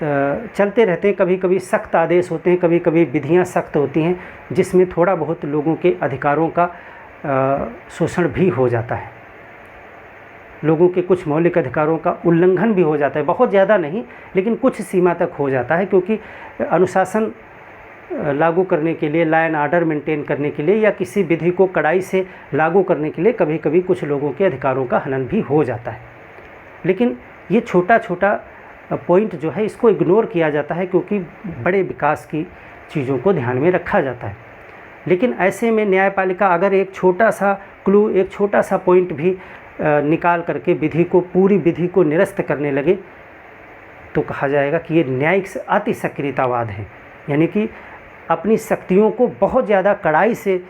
चलते रहते हैं। कभी कभी सख्त आदेश होते हैं, कभी कभी विधियां सख्त होती हैं जिसमें थोड़ा बहुत लोगों के अधिकारों का शोषण भी हो जाता है, लोगों के कुछ मौलिक अधिकारों का उल्लंघन भी हो जाता है। बहुत ज़्यादा नहीं, लेकिन कुछ सीमा तक हो जाता है, क्योंकि अनुशासन लागू करने के लिए, लॉ एंड ऑर्डर मेंटेन करने के लिए या किसी विधि को कड़ाई से लागू करने के लिए कभी कभी कुछ लोगों के अधिकारों का हनन भी हो जाता है। लेकिन ये छोटा छोटा पॉइंट जो है इसको इग्नोर किया जाता है, क्योंकि बड़े विकास की चीज़ों को ध्यान में रखा जाता है। लेकिन ऐसे में न्यायपालिका अगर एक छोटा सा क्लू, एक छोटा सा पॉइंट भी निकाल करके पूरी विधि को निरस्त करने लगे तो कहा जाएगा कि ये न्यायिक अतिसक्रियतावाद है। यानी कि अपनी शक्तियों को बहुत ज़्यादा कड़ाई से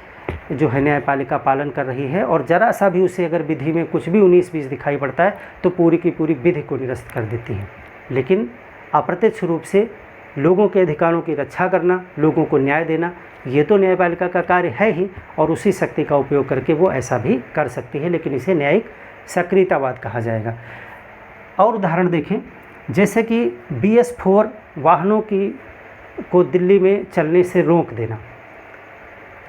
जो है न्यायपालिका पालन कर रही है, और ज़रा सा भी उसे अगर विधि में कुछ भी 19-20 दिखाई पड़ता है तो पूरी की पूरी विधि को निरस्त कर देती है। लेकिन अप्रत्यक्ष रूप से लोगों के अधिकारों की रक्षा करना, लोगों को न्याय देना, ये तो न्यायपालिका का कार्य है ही, और उसी शक्ति का उपयोग करके वो ऐसा भी कर सकती है, लेकिन इसे न्यायिक सक्रियतावाद कहा जाएगा। और उदाहरण देखें, जैसे कि BS4 वाहनों को दिल्ली में चलने से रोक देना।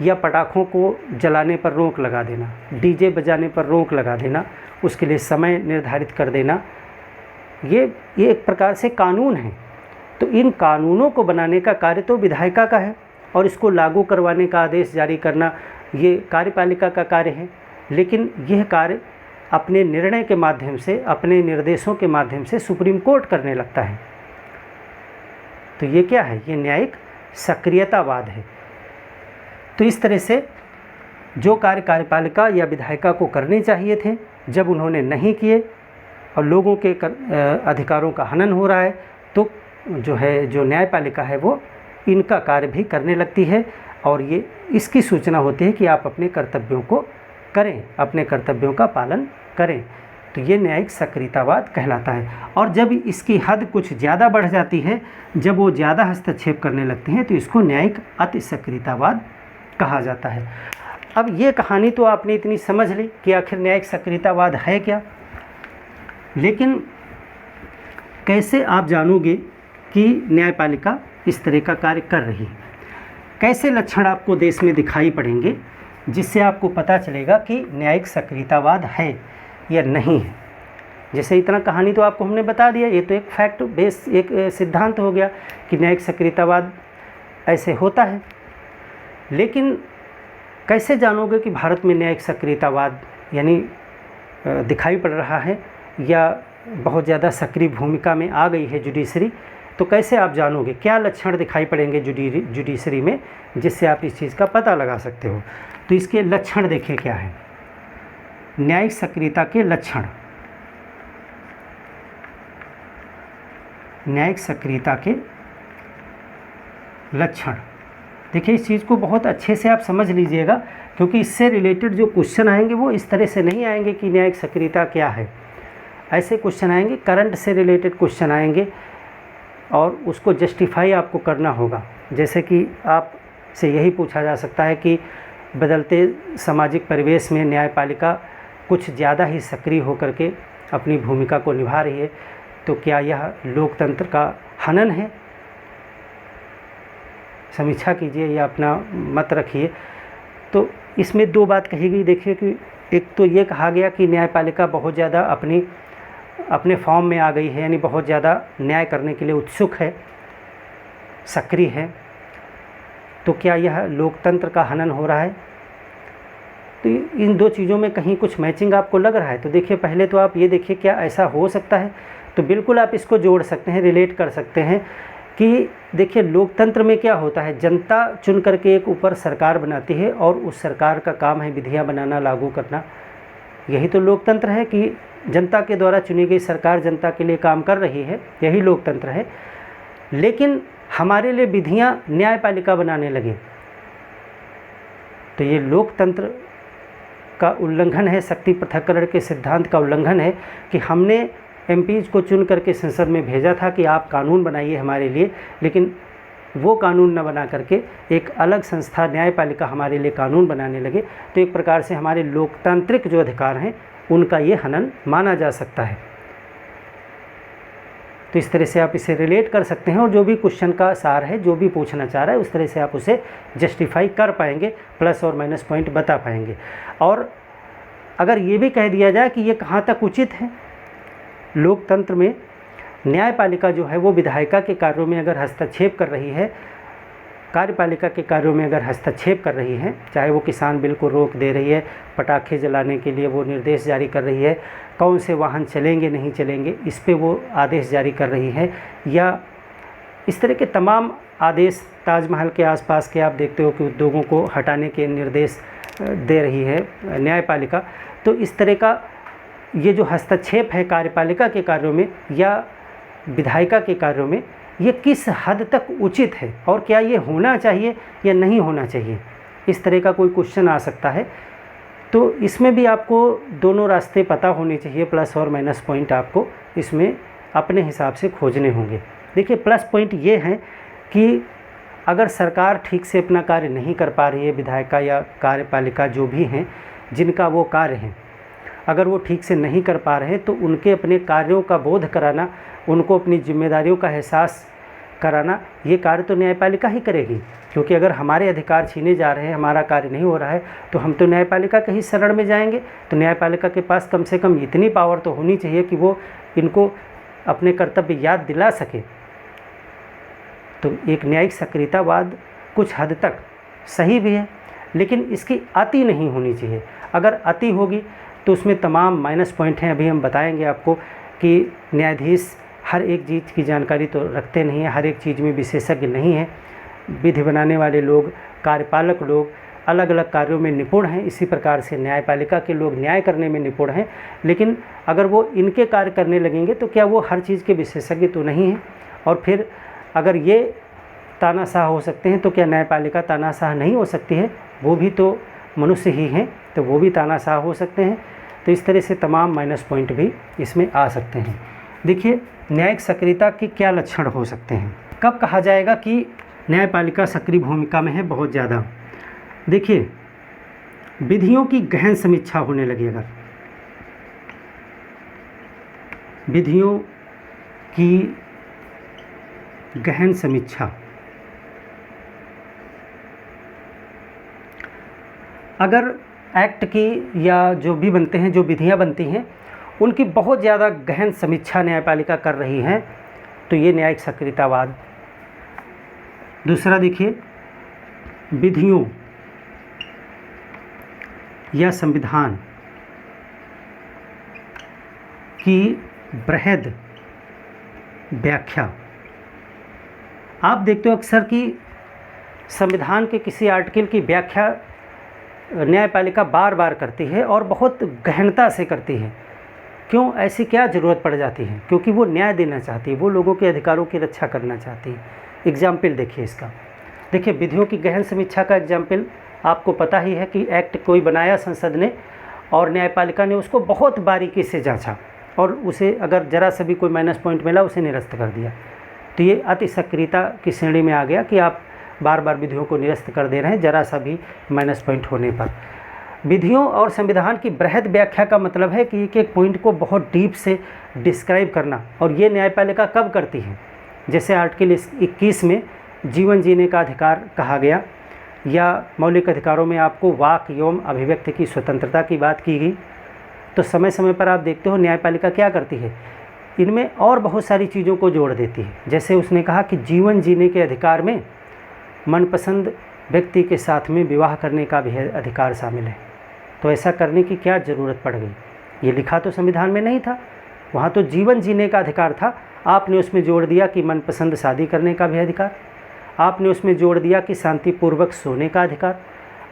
या पटाखों को जलाने पर रोक लगा देना, डीजे बजाने पर रोक लगा देना, उसके लिए समय निर्धारित कर देना, ये एक प्रकार से कानून है। तो इन कानूनों को बनाने का कार्य तो विधायिका का है और इसको लागू करवाने का आदेश जारी करना ये कार्यपालिका का कार्य है। लेकिन यह कार्य अपने निर्णय के माध्यम से, अपने निर्देशों के माध्यम से सुप्रीम कोर्ट करने लगता है। तो ये क्या है? ये न्यायिक सक्रियतावाद है। तो इस तरह से जो कार्य कार्यपालिका या विधायिका को करने चाहिए थे, जब उन्होंने नहीं किए और लोगों के अधिकारों का हनन हो रहा है, तो जो न्यायपालिका है वो इनका कार्य भी करने लगती है और ये इसकी सूचना होती है कि आप अपने कर्तव्यों को करें, अपने कर्तव्यों का पालन करें। तो ये न्यायिक सक्रियतावाद कहलाता है। और जब इसकी हद कुछ ज़्यादा बढ़ जाती है, जब वो ज़्यादा हस्तक्षेप करने लगते हैं, तो इसको न्यायिक अति सक्रियतावाद कहा जाता है। अब ये कहानी तो आपने इतनी समझ ली कि आखिर न्यायिक सक्रियतावाद है क्या, लेकिन कैसे आप जानोगे कि न्यायपालिका इस तरह का कार्य कर रही है? कैसे लक्षण आपको देश में दिखाई पड़ेंगे जिससे आपको पता चलेगा कि न्यायिक सक्रियतावाद है या नहीं है? जैसे इतना कहानी तो आपको हमने बता दिया, ये तो एक फैक्ट बेस, एक सिद्धांत हो गया कि न्यायिक सक्रियतावाद ऐसे होता है। लेकिन कैसे जानोगे कि भारत में न्यायिक सक्रियतावाद यानी दिखाई पड़ रहा है या बहुत ज़्यादा सक्रिय भूमिका में आ गई है जुडिशरी? तो कैसे आप जानोगे? क्या लक्षण दिखाई पड़ेंगे जुडिशरी में जिससे आप इस चीज़ का पता लगा सकते हो? तो इसके लक्षण देखिए क्या है। न्यायिक सक्रियता के लक्षण, न्यायिक सक्रियता के लक्षण देखिए, इस चीज़ को बहुत अच्छे से आप समझ लीजिएगा, क्योंकि इससे रिलेटेड जो क्वेश्चन आएंगे वो इस तरह से नहीं आएंगे कि न्यायिक सक्रियता क्या है। ऐसे क्वेश्चन आएंगे, करंट से रिलेटेड क्वेश्चन आएंगे और उसको जस्टिफाई आपको करना होगा। जैसे कि आपसे यही पूछा जा सकता है कि बदलते सामाजिक परिवेश में न्यायपालिका कुछ ज़्यादा ही सक्रिय होकर के अपनी भूमिका को निभा रही है, तो क्या यह लोकतंत्र का हनन है? समीक्षा कीजिए या अपना मत रखिए। तो इसमें दो बात कही गई। देखिए कि एक तो ये कहा गया कि न्यायपालिका बहुत ज़्यादा अपने फॉर्म में आ गई है, यानी बहुत ज़्यादा न्याय करने के लिए उत्सुक है, सक्रिय है। तो क्या यह लोकतंत्र का हनन हो रहा है? तो इन दो चीज़ों में कहीं कुछ मैचिंग आपको लग रहा है तो देखिए, पहले तो आप ये देखिए क्या ऐसा हो सकता है। तो बिल्कुल आप इसको जोड़ सकते हैं, रिलेट कर सकते हैं कि देखिए लोकतंत्र में क्या होता है, जनता चुन करके एक ऊपर सरकार बनाती है और उस सरकार का काम है विधियां बनाना, लागू करना। यही तो लोकतंत्र है कि जनता के द्वारा चुनी गई सरकार जनता के लिए काम कर रही है, यही लोकतंत्र है। लेकिन हमारे लिए विधियां न्यायपालिका बनाने लगे तो ये लोकतंत्र का उल्लंघन है, शक्ति पृथक्करण के सिद्धांत का उल्लंघन है कि हमने एमपीज को चुन करके संसद में भेजा था कि आप कानून बनाइए हमारे लिए, लेकिन वो कानून न बना करके एक अलग संस्था न्यायपालिका हमारे लिए कानून बनाने लगे। तो एक प्रकार से हमारे लोकतांत्रिक जो अधिकार हैं उनका ये हनन माना जा सकता है। तो इस तरह से आप इसे रिलेट कर सकते हैं और जो भी क्वेश्चन का सार है, जो भी पूछना चाह रहा है, उस तरह से आप उसे जस्टिफाई कर पाएंगे, प्लस और माइनस पॉइंट बता पाएंगे। और अगर ये भी कह दिया जाए कि ये कहाँ तक उचित है, लोकतंत्र में न्यायपालिका जो है वो विधायिका के कार्यों में अगर हस्तक्षेप कर रही है, कार्यपालिका के कार्यों में अगर हस्तक्षेप कर रही है, चाहे वो किसान बिल को रोक दे रही है, पटाखे जलाने के लिए वो निर्देश जारी कर रही है, कौन से वाहन चलेंगे नहीं चलेंगे इस पे वो आदेश जारी कर रही है, या इस तरह के तमाम आदेश ताजमहल के आसपास के आप देखते हो कि उद्योगों को हटाने के निर्देश दे रही है न्यायपालिका। तो इस तरह का ये जो हस्तक्षेप है कार्यपालिका के कार्यों में या विधायिका के कार्यों में, ये किस हद तक उचित है और क्या ये होना चाहिए या नहीं होना चाहिए, इस तरह का कोई क्वेश्चन आ सकता है। तो इसमें भी आपको दोनों रास्ते पता होने चाहिए, प्लस और माइनस पॉइंट आपको इसमें अपने हिसाब से खोजने होंगे। देखिए प्लस पॉइंट ये हैं कि अगर सरकार ठीक से अपना कार्य नहीं कर पा रही है, विधायिका या कार्यपालिका जो भी हैं जिनका वो कार्य है, अगर वो ठीक से नहीं कर पा रहे हैं तो उनके अपने कार्यों का बोध कराना, उनको अपनी जिम्मेदारियों का एहसास कराना, ये कार्य तो न्यायपालिका ही करेगी। क्योंकि अगर हमारे अधिकार छीने जा रहे हैं, हमारा कार्य नहीं हो रहा है, तो हम तो न्यायपालिका के ही शरण में जाएंगे। तो न्यायपालिका के पास कम से कम इतनी पावर तो होनी चाहिए कि वो इनको अपने कर्तव्य याद दिला सके। तो एक न्यायिक सक्रियतावाद कुछ हद तक सही भी है, लेकिन इसकी अति नहीं होनी चाहिए। अगर अति होगी तो उसमें तमाम माइनस पॉइंट हैं। अभी हम बताएंगे आपको कि न्यायाधीश हर एक चीज़ की जानकारी तो रखते नहीं हैं, हर एक चीज़ में विशेषज्ञ नहीं है। विधि बनाने वाले लोग, कार्यपालक लोग अलग अलग कार्यों में निपुण हैं। इसी प्रकार से न्यायपालिका के लोग न्याय करने में निपुण हैं, लेकिन अगर वो इनके कार्य करने लगेंगे तो क्या वो हर चीज़ के विशेषज्ञ तो नहीं हैं। और फिर अगर ये तानाशाह हो सकते हैं तो क्या न्यायपालिका तानाशाह नहीं हो सकती है? वो भी तो मनुष्य ही हैं, तो वो भी तानाशाह हो सकते हैं। तो इस तरह से तमाम माइनस पॉइंट भी इसमें आ सकते हैं। देखिए, न्यायिक सक्रियता के क्या लक्षण हो सकते हैं? कब कहा जाएगा कि न्यायपालिका सक्रिय भूमिका में है बहुत ज़्यादा? देखिए, विधियों की गहन समीक्षा होने लगी। अगर विधियों की गहन समीक्षा, अगर एक्ट की या जो भी बनते हैं, जो विधियां बनती हैं, उनकी बहुत ज़्यादा गहन समीक्षा न्यायपालिका कर रही है, तो ये न्यायिक सक्रियतावाद। दूसरा देखिए, विधियों या संविधान की बृहद व्याख्या। आप देखते हो अक्सर कि संविधान के किसी आर्टिकल की व्याख्या न्यायपालिका बार बार करती है और बहुत गहनता से करती है। क्यों? ऐसी क्या ज़रूरत पड़ जाती है? क्योंकि वो न्याय देना चाहती है, वो लोगों के अधिकारों की रक्षा करना चाहती है। एग्जाम्पल देखिए इसका। देखिए, विधियों की गहन समीक्षा का एग्जाम्पल आपको पता ही है कि एक्ट कोई बनाया संसद ने और न्यायपालिका ने उसको बहुत बारीकी से जांचा और उसे अगर ज़रा सा भी कोई माइनस पॉइंट मिला उसे निरस्त कर दिया। तो ये अति सक्रियता की श्रेणी में आ गया कि आप बार बार विधियों को निरस्त कर दे रहे हैं ज़रा सा भी माइनस पॉइंट होने पर। विधियों और संविधान की बृहद व्याख्या का मतलब है कि एक एक पॉइंट को बहुत डीप से डिस्क्राइब करना। और ये न्यायपालिका कब करती है? जैसे आर्टिकल 21 में जीवन जीने का अधिकार कहा गया, या मौलिक अधिकारों में आपको वाक एवं अभिव्यक्ति की स्वतंत्रता की बात की गई। तो समय समय पर आप देखते हो न्यायपालिका क्या करती है, इनमें और बहुत सारी चीज़ों को जोड़ देती है। जैसे उसने कहा कि जीवन जीने के अधिकार में मनपसंद व्यक्ति के साथ में विवाह करने का भी अधिकार शामिल है। तो ऐसा करने की क्या ज़रूरत पड़ गई? ये लिखा तो संविधान में नहीं था, वहाँ तो जीवन जीने का अधिकार था। आपने उसमें जोड़ दिया कि मनपसंद शादी करने का भी अधिकार, आपने उसमें जोड़ दिया कि शांतिपूर्वक सोने का अधिकार,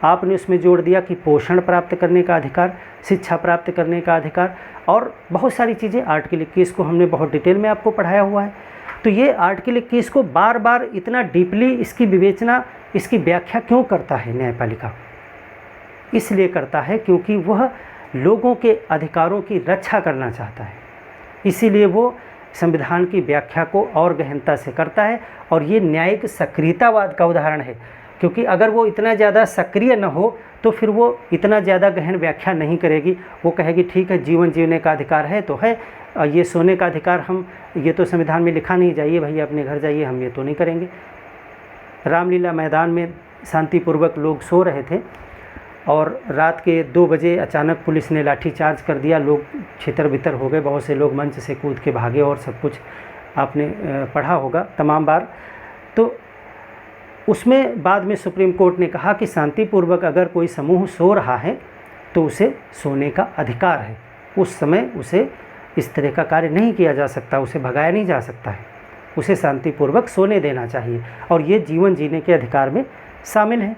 आपने उसमें जोड़ दिया कि पोषण प्राप्त करने का अधिकार, शिक्षा प्राप्त करने का अधिकार, और बहुत सारी चीज़ें। आर्टिकल 21 को हमने बहुत डिटेल में आपको पढ़ाया हुआ है। तो ये आर्टिकल 21 को बार बार इतना डीपली इसकी विवेचना, इसकी व्याख्या क्यों करता है न्यायपालिका? इसलिए करता है क्योंकि वह लोगों के अधिकारों की रक्षा करना चाहता है। इसीलिए वो संविधान की व्याख्या को और गहनता से करता है। और ये न्यायिक सक्रियतावाद का उदाहरण है, क्योंकि अगर वो इतना ज़्यादा सक्रिय न हो तो फिर वो इतना ज़्यादा गहन व्याख्या नहीं करेगी। वो कहेगी ठीक है, जीवन जीने का अधिकार है तो है, ये सोने का अधिकार हम, ये तो संविधान में लिखा नहीं, जाइए भैया अपने घर जाइए, हम ये तो नहीं करेंगे। रामलीला मैदान में शांतिपूर्वक लोग सो रहे थे और रात के 2 बजे अचानक पुलिस ने लाठीचार्ज कर दिया। लोग छितर बितर हो गए, बहुत से लोग मंच से कूद के भागे और सब कुछ आपने पढ़ा होगा तमाम बार। तो उसमें बाद में सुप्रीम कोर्ट ने कहा कि शांतिपूर्वक अगर कोई समूह सो रहा है तो उसे सोने का अधिकार है। उस समय उसे इस तरह का कार्य नहीं किया जा सकता, उसे भगाया नहीं जा सकता है, उसे शांतिपूर्वक सोने देना चाहिए, और ये जीवन जीने के अधिकार में शामिल है।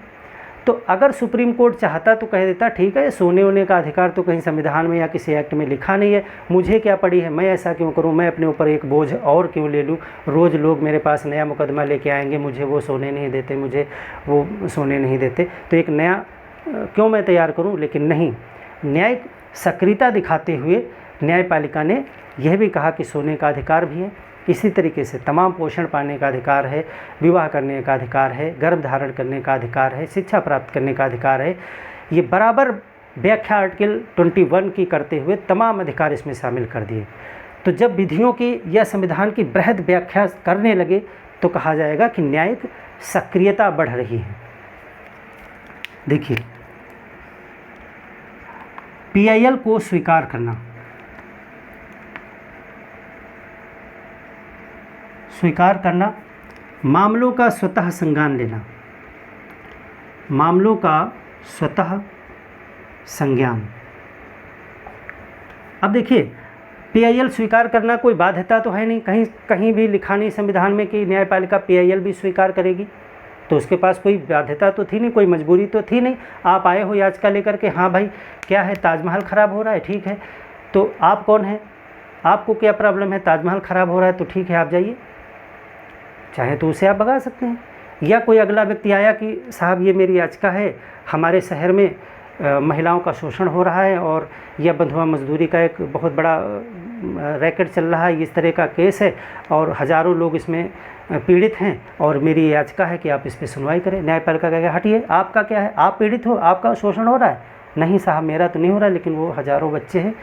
तो अगर सुप्रीम कोर्ट चाहता तो कह देता ठीक है, सोने होने का अधिकार तो कहीं संविधान में या किसी एक्ट में लिखा नहीं है, मुझे क्या पड़ी है, मैं ऐसा क्यों करूं, मैं अपने ऊपर एक बोझ और क्यों ले लूं, रोज़ लोग मेरे पास नया मुकदमा लेके आएंगे, मुझे वो सोने नहीं देते, मुझे वो सोने नहीं देते, तो एक नया क्यों मैं तैयार करूं। लेकिन नहीं, न्यायिक सक्रियता दिखाते हुए न्यायपालिका ने यह भी कहा कि सोने का अधिकार भी है। इसी तरीके से तमाम पोषण पाने का अधिकार है, विवाह करने का अधिकार है, गर्भ धारण करने का अधिकार है, शिक्षा प्राप्त करने का अधिकार है। ये बराबर व्याख्या आर्टिकल 21 की करते हुए तमाम अधिकार इसमें शामिल कर दिए। तो जब विधियों की या संविधान की बृहद व्याख्या करने लगे तो कहा जाएगा कि न्यायिक सक्रियता बढ़ रही है। देखिए, PIL को स्वीकार करना, मामलों का स्वतः संज्ञान लेना, मामलों का स्वतः संज्ञान। अब देखिए, PIL स्वीकार करना कोई बाध्यता तो है नहीं, कहीं भी लिखा नहीं संविधान में कि न्यायपालिका PIL भी स्वीकार करेगी, तो उसके पास कोई बाध्यता तो थी नहीं, कोई मजबूरी तो थी नहीं। आप आए हो याचिका लेकर के, हाँ भाई क्या है, ताजमहल ख़राब हो रहा है, ठीक है, तो आप कौन हैं, आपको क्या प्रॉब्लम है, ताजमहल ख़राब हो रहा है तो ठीक है आप जाइए, चाहे तो उसे आप भगा सकते हैं। या कोई अगला व्यक्ति आया कि साहब ये मेरी याचिका है, हमारे शहर में महिलाओं का शोषण हो रहा है और यह बंधुआ मजदूरी का एक बहुत बड़ा रैकेट चल रहा है, इस तरह का केस है और हज़ारों लोग इसमें पीड़ित हैं और मेरी याचिका है कि आप इस पर सुनवाई करें। न्यायपालिका कहेगा हटिए, आपका क्या है, आप पीड़ित हो, आपका शोषण हो रहा है, नहीं साहब मेरा तो नहीं हो रहा, लेकिन वो हज़ारों बच्चे हैं,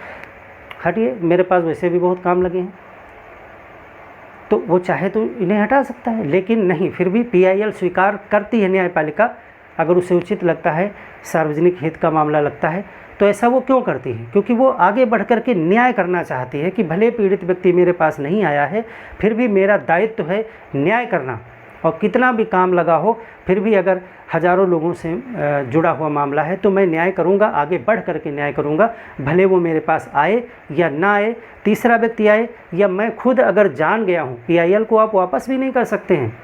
हटिए, मेरे पास वैसे भी बहुत काम लगे हैं, तो वो चाहे तो इन्हें हटा सकता है। लेकिन नहीं, फिर भी PIL स्वीकार करती है न्यायपालिका, अगर उसे उचित लगता है, सार्वजनिक हित का मामला लगता है तो ऐसा वो क्यों करती है, क्योंकि वो आगे बढ़ कर के न्याय करना चाहती है कि भले पीड़ित व्यक्ति मेरे पास नहीं आया है, फिर भी मेरा दायित्व है न्याय करना, और कितना भी काम लगा हो फिर भी अगर हज़ारों लोगों से जुड़ा हुआ मामला है तो मैं न्याय करूंगा, आगे बढ़ करके न्याय करूंगा, भले वो मेरे पास आए या ना आए, तीसरा व्यक्ति आए या मैं खुद अगर जान गया हूँ। PIL को आप वापस भी नहीं कर सकते हैं।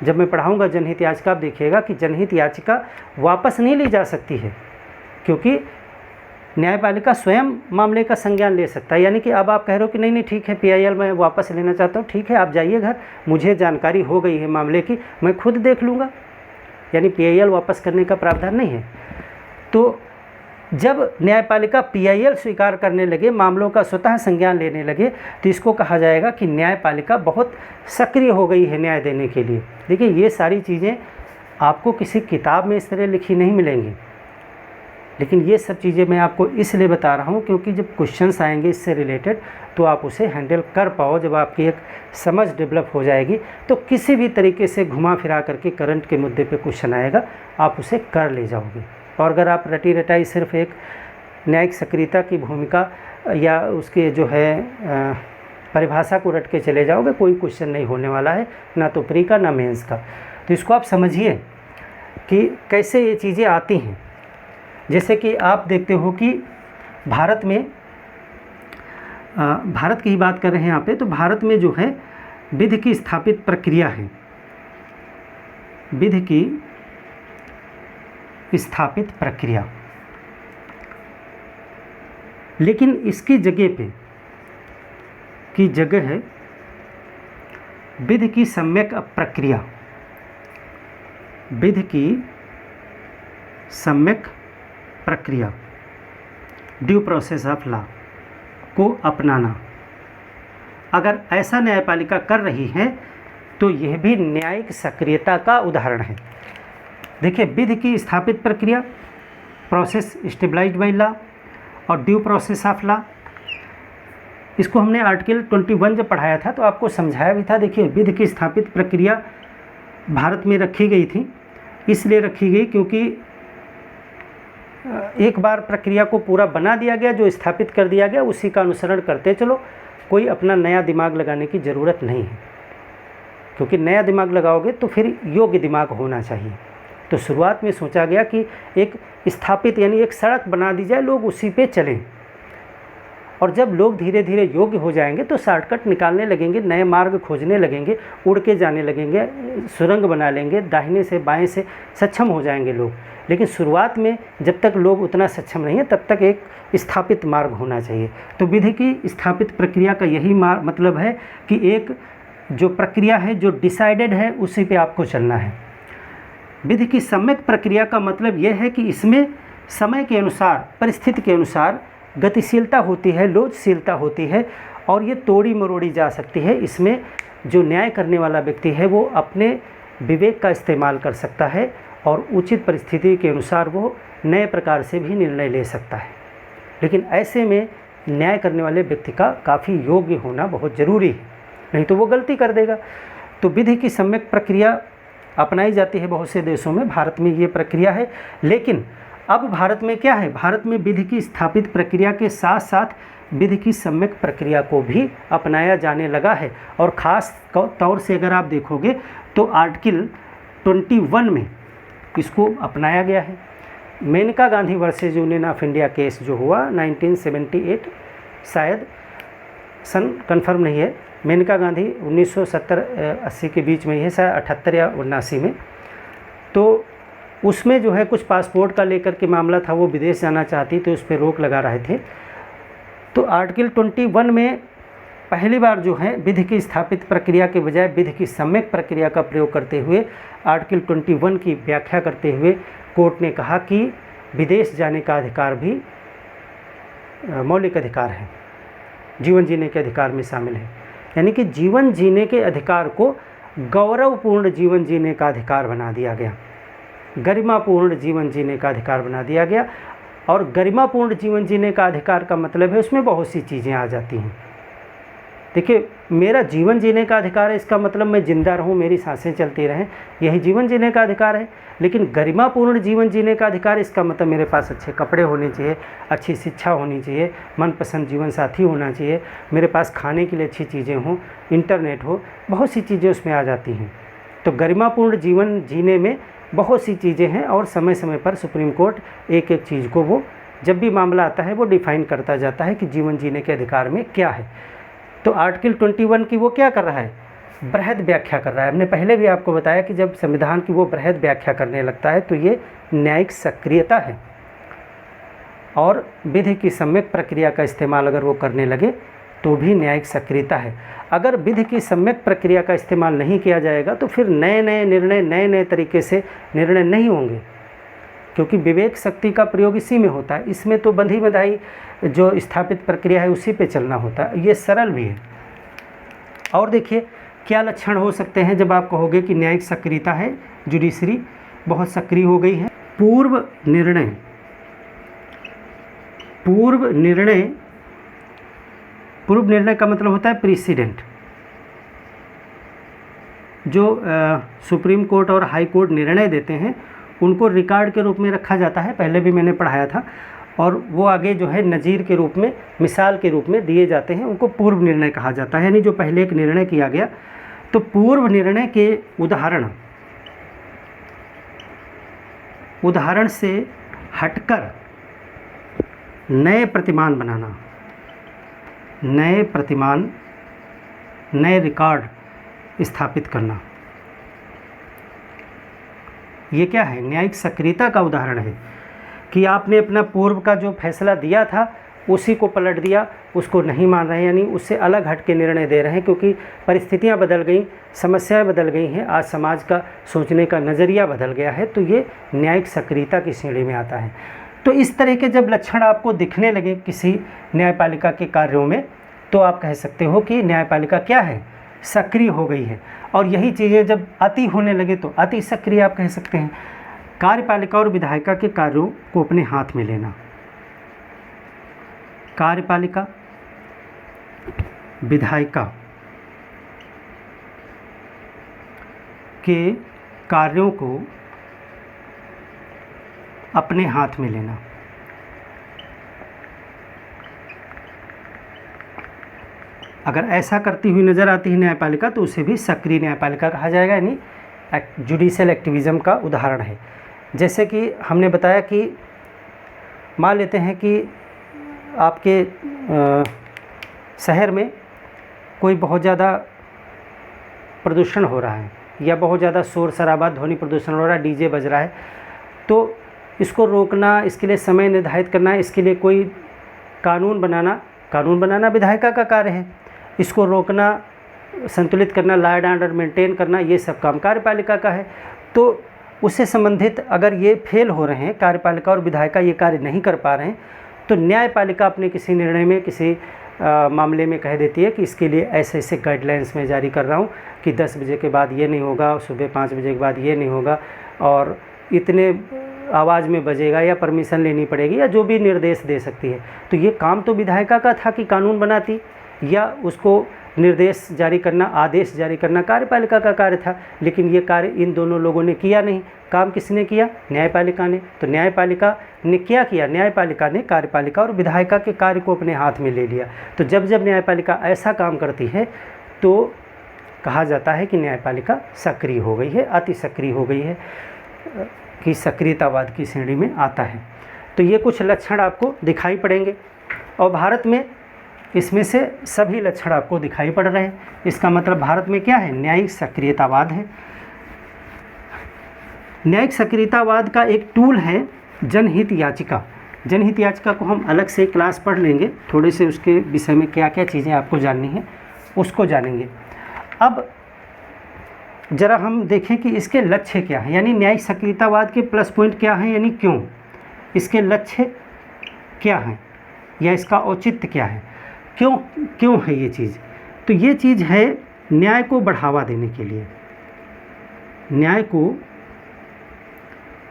जब मैं पढ़ाऊँगा जनहित याचिका, आप देखिएगा कि जनहित याचिका वापस नहीं ली जा सकती है, क्योंकि न्यायपालिका स्वयं मामले का संज्ञान ले सकता है। यानी कि अब आप कह रहे हो कि नहीं नहीं ठीक है, PIL मैं वापस लेना चाहता हूँ, ठीक है आप जाइए घर, मुझे जानकारी हो गई है मामले की, मैं खुद देख लूँगा, यानी PIL वापस करने का प्रावधान नहीं है। तो जब न्यायपालिका PIL स्वीकार करने लगे, मामलों का स्वतः संज्ञान लेने लगे, तो इसको कहा जाएगा कि न्यायपालिका बहुत सक्रिय हो गई है न्याय देने के लिए। देखिए, ये सारी चीज़ें आपको किसी किताब में इस तरह लिखी नहीं मिलेंगी, लेकिन ये सब चीज़ें मैं आपको इसलिए बता रहा हूँ क्योंकि जब क्वेश्चंस आएंगे इससे रिलेटेड तो आप उसे हैंडल कर पाओ। जब आपकी एक समझ डेवलप हो जाएगी तो किसी भी तरीके से घुमा फिरा करके करंट के मुद्दे पे क्वेश्चन आएगा, आप उसे कर ले जाओगे। और अगर आप रटी रटाई सिर्फ एक न्यायिक सक्रियता की भूमिका या उसके जो है परिभाषा को रट के चले जाओगे, कोई क्वेश्चन नहीं होने वाला है, ना तो प्री का ना मेंस का। तो इसको आप समझिए कि कैसे ये चीज़ें आती हैं। जैसे कि आप देखते हो कि भारत में, भारत की ही बात कर रहे हैं यहाँ पे, तो भारत में जो है विधि की स्थापित प्रक्रिया है, विधि की स्थापित प्रक्रिया, लेकिन इसकी जगह पे की जगह है विधि की सम्यक प्रक्रिया, विधि की सम्यक प्रक्रिया, ड्यू प्रोसेस ऑफ लॉ को अपनाना। अगर ऐसा न्यायपालिका कर रही है तो यह भी न्यायिक सक्रियता का उदाहरण है। देखिए, विधि की स्थापित प्रक्रिया, प्रोसेस स्टेबलाइज्ड बाय लॉ, और ड्यू प्रोसेस ऑफ लॉ, इसको हमने आर्टिकल 21 जब पढ़ाया था तो आपको समझाया भी था। देखिए, विधि की स्थापित प्रक्रिया भारत में रखी गई थी, इसलिए रखी गई क्योंकि एक बार प्रक्रिया को पूरा बना दिया गया, जो स्थापित कर दिया गया उसी का अनुसरण करते चलो, कोई अपना नया दिमाग लगाने की ज़रूरत नहीं है, क्योंकि नया दिमाग लगाओगे तो फिर योग्य दिमाग होना चाहिए। तो शुरुआत में सोचा गया कि एक स्थापित यानी एक सड़क बना दी जाए, लोग उसी पे चलें, और जब लोग धीरे धीरे योग्य हो जाएंगे तो शॉर्टकट निकालने लगेंगे, नए मार्ग खोजने लगेंगे, उड़ के जाने लगेंगे, सुरंग बना लेंगे, दाहिने से बाएं से सक्षम हो जाएंगे लोग। लेकिन शुरुआत में जब तक लोग उतना सक्षम नहीं है तब तक एक स्थापित मार्ग होना चाहिए। तो विधि की स्थापित प्रक्रिया का यही मतलब है कि एक जो प्रक्रिया है जो डिसाइडेड है उसी पे आपको चलना है। विधि की सम्यक प्रक्रिया का मतलब यह है कि इसमें समय के अनुसार, परिस्थिति के अनुसार गतिशीलता होती है, लोचशीलता होती है, और ये तोड़ी मरोड़ी जा सकती है। इसमें जो न्याय करने वाला व्यक्ति है वो अपने विवेक का इस्तेमाल कर सकता है और उचित परिस्थिति के अनुसार वो नए प्रकार से भी निर्णय ले सकता है। लेकिन ऐसे में न्याय करने वाले व्यक्ति का काफ़ी योग्य होना बहुत ज़रूरी है, नहीं तो वो गलती कर देगा। तो विधि की सम्यक प्रक्रिया अपनाई जाती है बहुत से देशों में, भारत में ये प्रक्रिया है। लेकिन अब भारत में क्या है, भारत में विधि की स्थापित प्रक्रिया के साथ साथ विधि की सम्यक प्रक्रिया को भी अपनाया जाने लगा है। और ख़ास तौर से अगर आप देखोगे तो आर्टिकल 21 में इसको अपनाया गया है। Maneka Gandhi versus union of India case जो हुआ 1978, शायद सन कंफर्म नहीं है, मेनका गांधी 1970-80 के बीच में ही है, शायद 78 या 79 में। तो उसमें जो है कुछ पासपोर्ट का लेकर के मामला था, वो विदेश जाना चाहती तो उस पर रोक लगा रहे थे। तो आर्टिकल 21 में पहली बार जो है विधि की स्थापित प्रक्रिया के बजाय विधि की सम्यक प्रक्रिया का प्रयोग करते हुए आर्टिकल 21 की व्याख्या करते हुए कोर्ट ने कहा कि विदेश जाने का अधिकार भी मौलिक अधिकार है, जीवन जीने के अधिकार में शामिल है। यानी कि जीवन जीने के अधिकार को गौरवपूर्ण जीवन जीने का अधिकार बना दिया गया, गरिमापूर्ण जीवन जीने का अधिकार बना दिया गया। और गरिमापूर्ण जीवन जीने का अधिकार का मतलब है उसमें बहुत सी चीज़ें आ जाती हैं। देखिए, मेरा जीवन जीने का अधिकार है, इसका मतलब मैं जिंदा रहूं, मेरी सांसें चलती रहें, यही जीवन जीने का अधिकार है। लेकिन गरिमापूर्ण जीवन जीने का अधिकार, इसका मतलब मेरे पास अच्छे कपड़े होने चाहिए, अच्छी शिक्षा होनी चाहिए, मनपसंद जीवन साथी होना चाहिए, मेरे पास खाने के लिए अच्छी चीज़ें हों, इंटरनेट हो, बहुत सी चीज़ें उसमें आ जाती हैं। तो गरिमापूर्ण जीवन जीने में बहुत सी चीज़ें हैं और समय समय पर सुप्रीम कोर्ट एक एक चीज़ को वो जब भी मामला आता है वो डिफ़ाइन करता जाता है कि जीवन जीने के अधिकार में क्या है। तो आर्टिकल 21 की वो क्या कर रहा है, बृहद व्याख्या कर रहा है। हमने पहले भी आपको बताया कि जब संविधान की वो बृहद व्याख्या करने लगता है तो ये न्यायिक सक्रियता है। और विधि की सम्यक प्रक्रिया का इस्तेमाल अगर वो करने लगे तो भी न्यायिक सक्रियता है। अगर विधि की सम्यक प्रक्रिया का इस्तेमाल नहीं किया जाएगा तो फिर नए नए निर्णय, नए नए तरीके से निर्णय नहीं होंगे, क्योंकि विवेक शक्ति का प्रयोग इसी में होता है। इसमें तो बंधी बंधाई जो स्थापित प्रक्रिया है उसी पे चलना होता है, ये सरल भी है। और देखिए क्या लक्षण हो सकते हैं जब आप कहोगे कि न्यायिक सक्रियता है, जुडिशरी बहुत सक्रिय हो गई है। पूर्व निर्णय, पूर्व निर्णय का मतलब होता है प्रीसीडेंट। जो सुप्रीम कोर्ट और हाई कोर्ट निर्णय देते हैं उनको रिकॉर्ड के रूप में रखा जाता है, पहले भी मैंने पढ़ाया था, और वो आगे जो है नज़ीर के रूप में, मिसाल के रूप में दिए जाते हैं, उनको पूर्व निर्णय कहा जाता है। यानी जो पहले एक निर्णय किया गया, तो पूर्व निर्णय के उदाहरण से हटकर नए प्रतिमान बनाना, नए रिकॉर्ड स्थापित करना, ये क्या है, न्यायिक सक्रियता का उदाहरण है। कि आपने अपना पूर्व का जो फैसला दिया था उसी को पलट दिया, उसको नहीं मान रहे हैं, यानी उससे अलग हट के निर्णय दे रहे हैं, क्योंकि परिस्थितियां बदल गई, समस्याएं बदल गई हैं, आज समाज का सोचने का नज़रिया बदल गया है, तो ये न्यायिक सक्रियता की श्रेणी में आता है। तो इस तरह के जब लक्षण आपको दिखने लगे किसी न्यायपालिका के कार्यों में, तो आप कह सकते हो कि न्यायपालिका क्या है, सक्रिय हो गई है। और यही चीज़ें जब अति होने लगे तो अति सक्रिय आप कह सकते हैं। कार्यपालिका और विधायिका के कार्यों को अपने हाथ में लेना, कार्यपालिका, विधायिका के कार्यों को अपने हाथ में लेना। अगर ऐसा करती हुई नज़र आती है न्यायपालिका तो उसे भी सक्रिय न्यायपालिका कहा जाएगा, यानी जुडिशियल एक्टिविज़म का उदाहरण है। जैसे कि हमने बताया कि मान लेते हैं कि आपके शहर में कोई बहुत ज़्यादा प्रदूषण हो रहा है या बहुत ज़्यादा शोर शराबा, ध्वनि प्रदूषण हो रहा है, डीजे बज रहा है, तो इसको रोकना, इसके लिए समय निर्धारित करना, इसके लिए कोई कानून बनाना विधायिका का कार्य है। इसको रोकना, संतुलित करना, लॉ एंड ऑर्डर मेंटेन करना, ये सब काम कार्यपालिका का है। तो उससे संबंधित अगर ये फेल हो रहे हैं, कार्यपालिका और विधायिका ये कार्य नहीं कर पा रहे हैं, तो न्यायपालिका अपने किसी निर्णय में, किसी मामले में कह देती है कि इसके लिए ऐसे ऐसे गाइडलाइंस मैं जारी कर रहा हूँ कि 10 बजे के बाद ये नहीं होगा, सुबह 5 बजे के बाद ये नहीं होगा, और इतने आवाज़ में बजेगा, या परमिशन लेनी पड़ेगी, या जो भी निर्देश दे सकती है। तो ये काम तो विधायिका का था कि कानून बनाती या उसको निर्देश जारी करना, आदेश जारी करना कार्यपालिका का कार्य था, लेकिन ये कार्य इन दोनों लोगों ने किया नहीं। काम किसने किया? न्यायपालिका ने। तो न्यायपालिका ने क्या किया? न्यायपालिका ने कार्यपालिका और विधायिका के कार्य को अपने हाथ में ले लिया। तो जब जब न्यायपालिका ऐसा काम करती है तो कहा जाता है कि न्यायपालिका सक्रिय हो गई है, अति सक्रिय हो गई है, कि सक्रियतावाद की श्रेणी में आता है। तो ये कुछ लक्षण आपको दिखाई पड़ेंगे और भारत में इसमें से सभी लक्षण आपको दिखाई पड़ रहे हैं। इसका मतलब भारत में क्या है? न्यायिक सक्रियतावाद है। न्यायिक सक्रियतावाद का एक टूल है जनहित याचिका। जनहित याचिका को हम अलग से क्लास पढ़ लेंगे, थोड़े से उसके विषय में क्या क्या चीज़ें आपको जाननी है उसको जानेंगे। अब ज़रा हम देखें कि इसके लक्ष्य क्या हैं, यानी न्यायिक सक्रियतावाद के प्लस पॉइंट क्या हैं, यानी क्यों, इसके लक्ष्य क्या हैं या इसका औचित्य क्या है, क्यों है ये चीज़। तो ये चीज़ है न्याय को बढ़ावा देने के लिए। न्याय को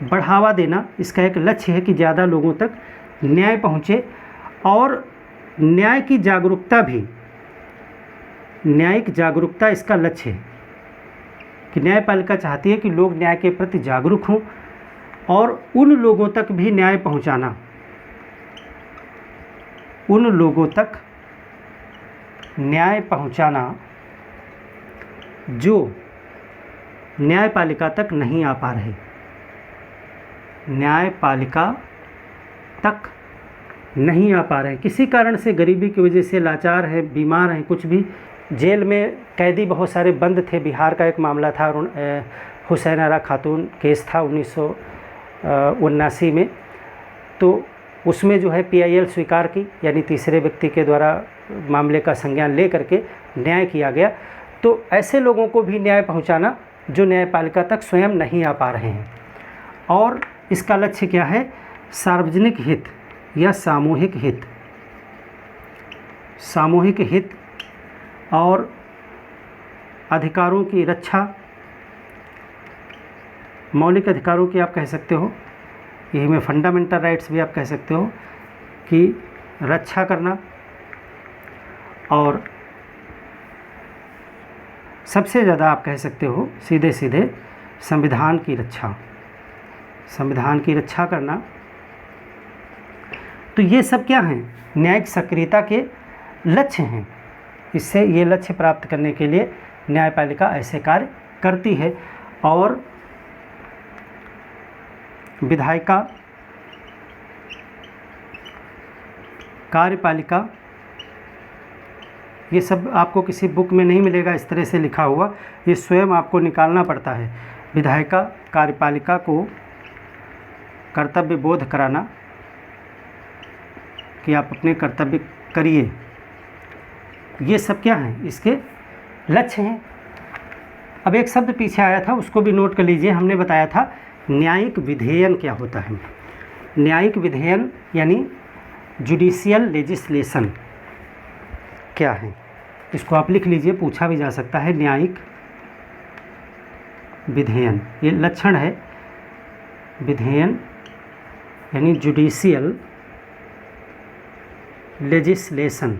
बढ़ावा देना इसका एक लक्ष्य है कि ज़्यादा लोगों तक न्याय पहुँचे, और न्याय की जागरूकता भी, न्यायिक जागरूकता इसका लक्ष्य है कि न्यायपालिका चाहती है कि लोग न्याय के प्रति जागरूक हों और उन लोगों तक भी न्याय पहुंचाना, उन लोगों तक न्याय पहुंचाना जो न्यायपालिका तक नहीं आ पा रहे, न्यायपालिका तक नहीं आ पा रहे, किसी कारण से, गरीबी की वजह से, लाचार है, बीमार हैं, कुछ भी, जेल में कैदी बहुत सारे बंद थे। बिहार का एक मामला था, हुसैन आरा खातून केस था 1979 में। तो उसमें जो है PIL स्वीकार की, यानी तीसरे व्यक्ति के द्वारा मामले का संज्ञान ले करके न्याय किया गया। तो ऐसे लोगों को भी न्याय पहुंचाना जो न्यायपालिका तक स्वयं नहीं आ पा रहे हैं। और इसका लक्ष्य क्या है? सार्वजनिक हित या सामूहिक हित, सामूहिक हित और अधिकारों की रक्षा, मौलिक अधिकारों की आप कह सकते हो, यही में फंडामेंटल राइट्स भी आप कह सकते हो, कि रक्षा करना, और सबसे ज़्यादा आप कह सकते हो सीधे सीधे संविधान की रक्षा, संविधान की रक्षा करना। तो ये सब क्या हैं? न्यायिक सक्रियता के लक्ष्य हैं। इससे ये लक्ष्य प्राप्त करने के लिए न्यायपालिका ऐसे कार्य करती है। और विधायिका, कार्यपालिका, ये सब आपको किसी बुक में नहीं मिलेगा इस तरह से लिखा हुआ, ये स्वयं आपको निकालना पड़ता है। विधायिका, कार्यपालिका को कर्तव्य बोध कराना कि आप अपने कर्तव्य करिए, ये सब क्या हैं? इसके लक्ष्य हैं। अब एक शब्द पीछे आया था, उसको भी नोट कर लीजिए। हमने बताया था न्यायिक विधेयन क्या होता है। न्यायिक विधेयन यानी जुडिशियल लेजिस्लेशन क्या है, इसको आप लिख लीजिए, पूछा भी जा सकता है। न्यायिक विधेयन, ये लक्षण है। विधेयन यानी जुडिशियल लेजिस्लेशन।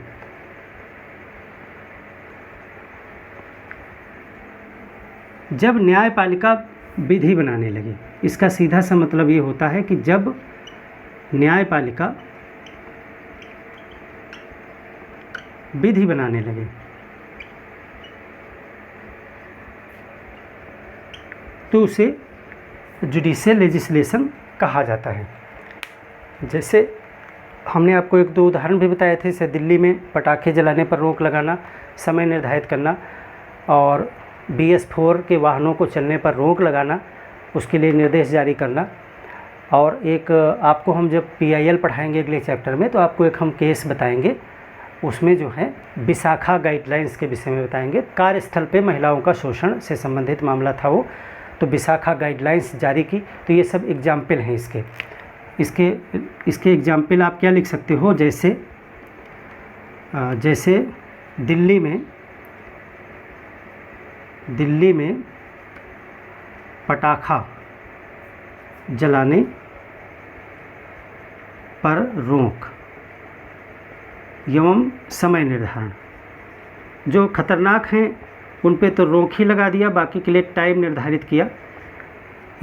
जब न्यायपालिका विधि बनाने लगे, इसका सीधा सा मतलब ये होता है कि जब न्यायपालिका विधि बनाने लगे तो उसे जुडिशियल लेजिस्लेशन कहा जाता है। जैसे हमने आपको एक दो उदाहरण भी बताए थे, जैसे दिल्ली में पटाखे जलाने पर रोक लगाना, समय निर्धारित करना, और BS4 के वाहनों को चलने पर रोक लगाना, उसके लिए निर्देश जारी करना। और एक आपको हम जब PIL पढ़ाएंगे अगले चैप्टर में, तो आपको एक हम केस बताएंगे, उसमें जो है विशाखा गाइडलाइंस के विषय में बताएंगे। कार्यस्थल पे महिलाओं का शोषण से संबंधित मामला था वो, तो विशाखा गाइडलाइंस जारी की। तो ये सब एग्जाम्पल हैं इसके एग्जाम्पल आप क्या लिख सकते हो, जैसे दिल्ली में पटाखा जलाने पर रोक एवं समय निर्धारण, जो खतरनाक हैं उन पे तो रोक ही लगा दिया, बाकी के लिए टाइम निर्धारित किया।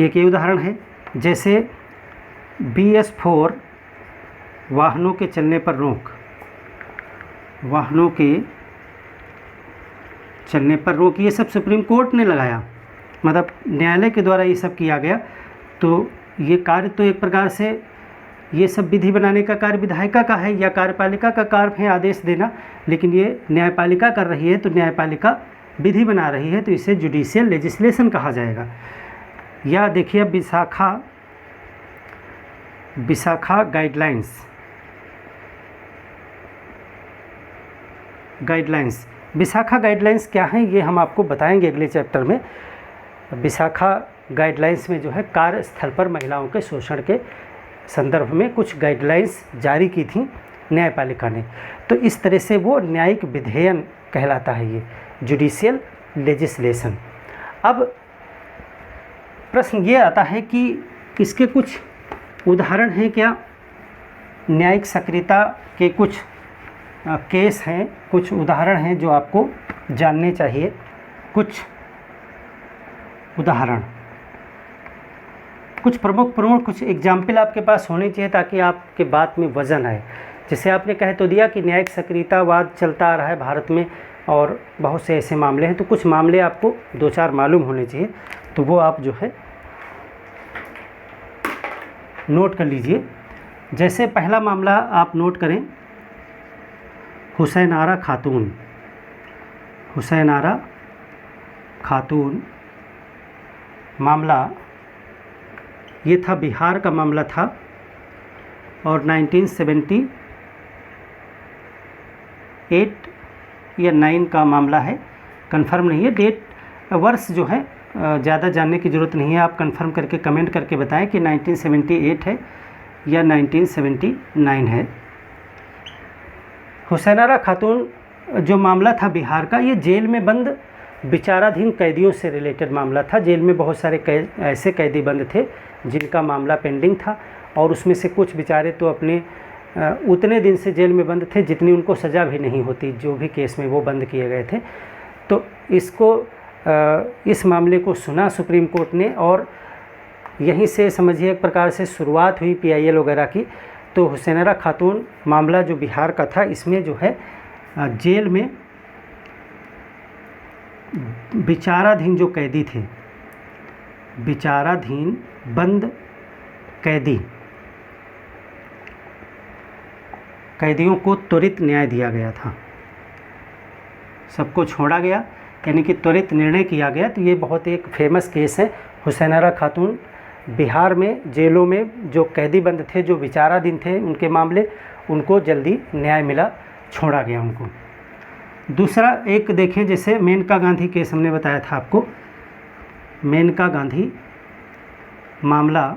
एक ये उदाहरण है, जैसे BS4 वाहनों के चलने पर रोक, वाहनों के चलने पर रोक, ये सब सुप्रीम कोर्ट ने लगाया, मतलब न्यायालय के द्वारा ये सब किया गया। तो ये कार्य तो एक प्रकार से ये सब विधि बनाने का कार्य विधायिका का है या कार्यपालिका का कार्य है आदेश देना, लेकिन ये न्यायपालिका कर रही है, तो न्यायपालिका विधि बना रही है, तो इसे जुडिशियल लेजिस्लेशन कहा जाएगा। या देखिए विशाखा गाइडलाइंस। विशाखा गाइडलाइंस क्या हैं ये हम आपको बताएंगे अगले चैप्टर में। विशाखा गाइडलाइंस में जो है कार्यस्थल पर महिलाओं के शोषण के संदर्भ में कुछ गाइडलाइंस जारी की थी न्यायपालिका ने, तो इस तरह से वो न्यायिक विधेयन कहलाता है, ये जुडिशियल लेजिस्लेशन। अब प्रश्न ये आता है कि इसके कुछ उदाहरण हैं क्या? न्यायिक सक्रियता के कुछ केस हैं, कुछ उदाहरण हैं जो आपको जानने चाहिए। कुछ उदाहरण, कुछ प्रमुख कुछ एग्जाम्पल आपके पास होने चाहिए ताकि आपके बात में वज़न आए। जैसे आपने कह तो दिया कि न्यायिक सक्रियतावाद चलता आ रहा है भारत में और बहुत से ऐसे मामले हैं, तो कुछ मामले आपको 2-4 मालूम होने चाहिए, तो वो आप जो है नोट कर लीजिए। जैसे पहला मामला आप नोट करें, हुसैन आरा खातून मामला, ये था बिहार का मामला था और 1978 या 9 का मामला है, कंफर्म नहीं है डेट, वर्ष जो है ज़्यादा जानने की ज़रूरत नहीं है, आप कंफर्म करके कमेंट करके बताएं कि 1978 है या 1979 है। हुसैन आरा खातून जो मामला था बिहार का, ये जेल में बंद विचाराधीन कैदियों से रिलेटेड मामला था। जेल में बहुत सारे ऐसे कैदी बंद थे जिनका मामला पेंडिंग था और उसमें से कुछ बेचारे तो अपने उतने दिन से जेल में बंद थे जितनी उनको सज़ा भी नहीं होती, जो भी केस में वो बंद किए गए थे। तो इस मामले को सुना सुप्रीम कोर्ट ने और यहीं से समझिए एक प्रकार से शुरुआत हुई PIL वगैरह की। तो हुसैन आरा खातून मामला जो बिहार का था, इसमें जो है जेल में विचाराधीन जो कैदी थे, विचाराधीन बंद कैदियों को त्वरित न्याय दिया गया था, सबको छोड़ा गया, यानी कि त्वरित निर्णय किया गया। तो ये बहुत एक फेमस केस है, हुसैन आरा खातून बिहार में जेलों में जो कैदी बंद थे, जो विचाराधीन थे, उनके मामले, उनको जल्दी न्याय मिला, छोड़ा गया उनको। दूसरा एक देखें, जैसे मेनका गांधी केस हमने बताया था आपको, मेनका गांधी मामला,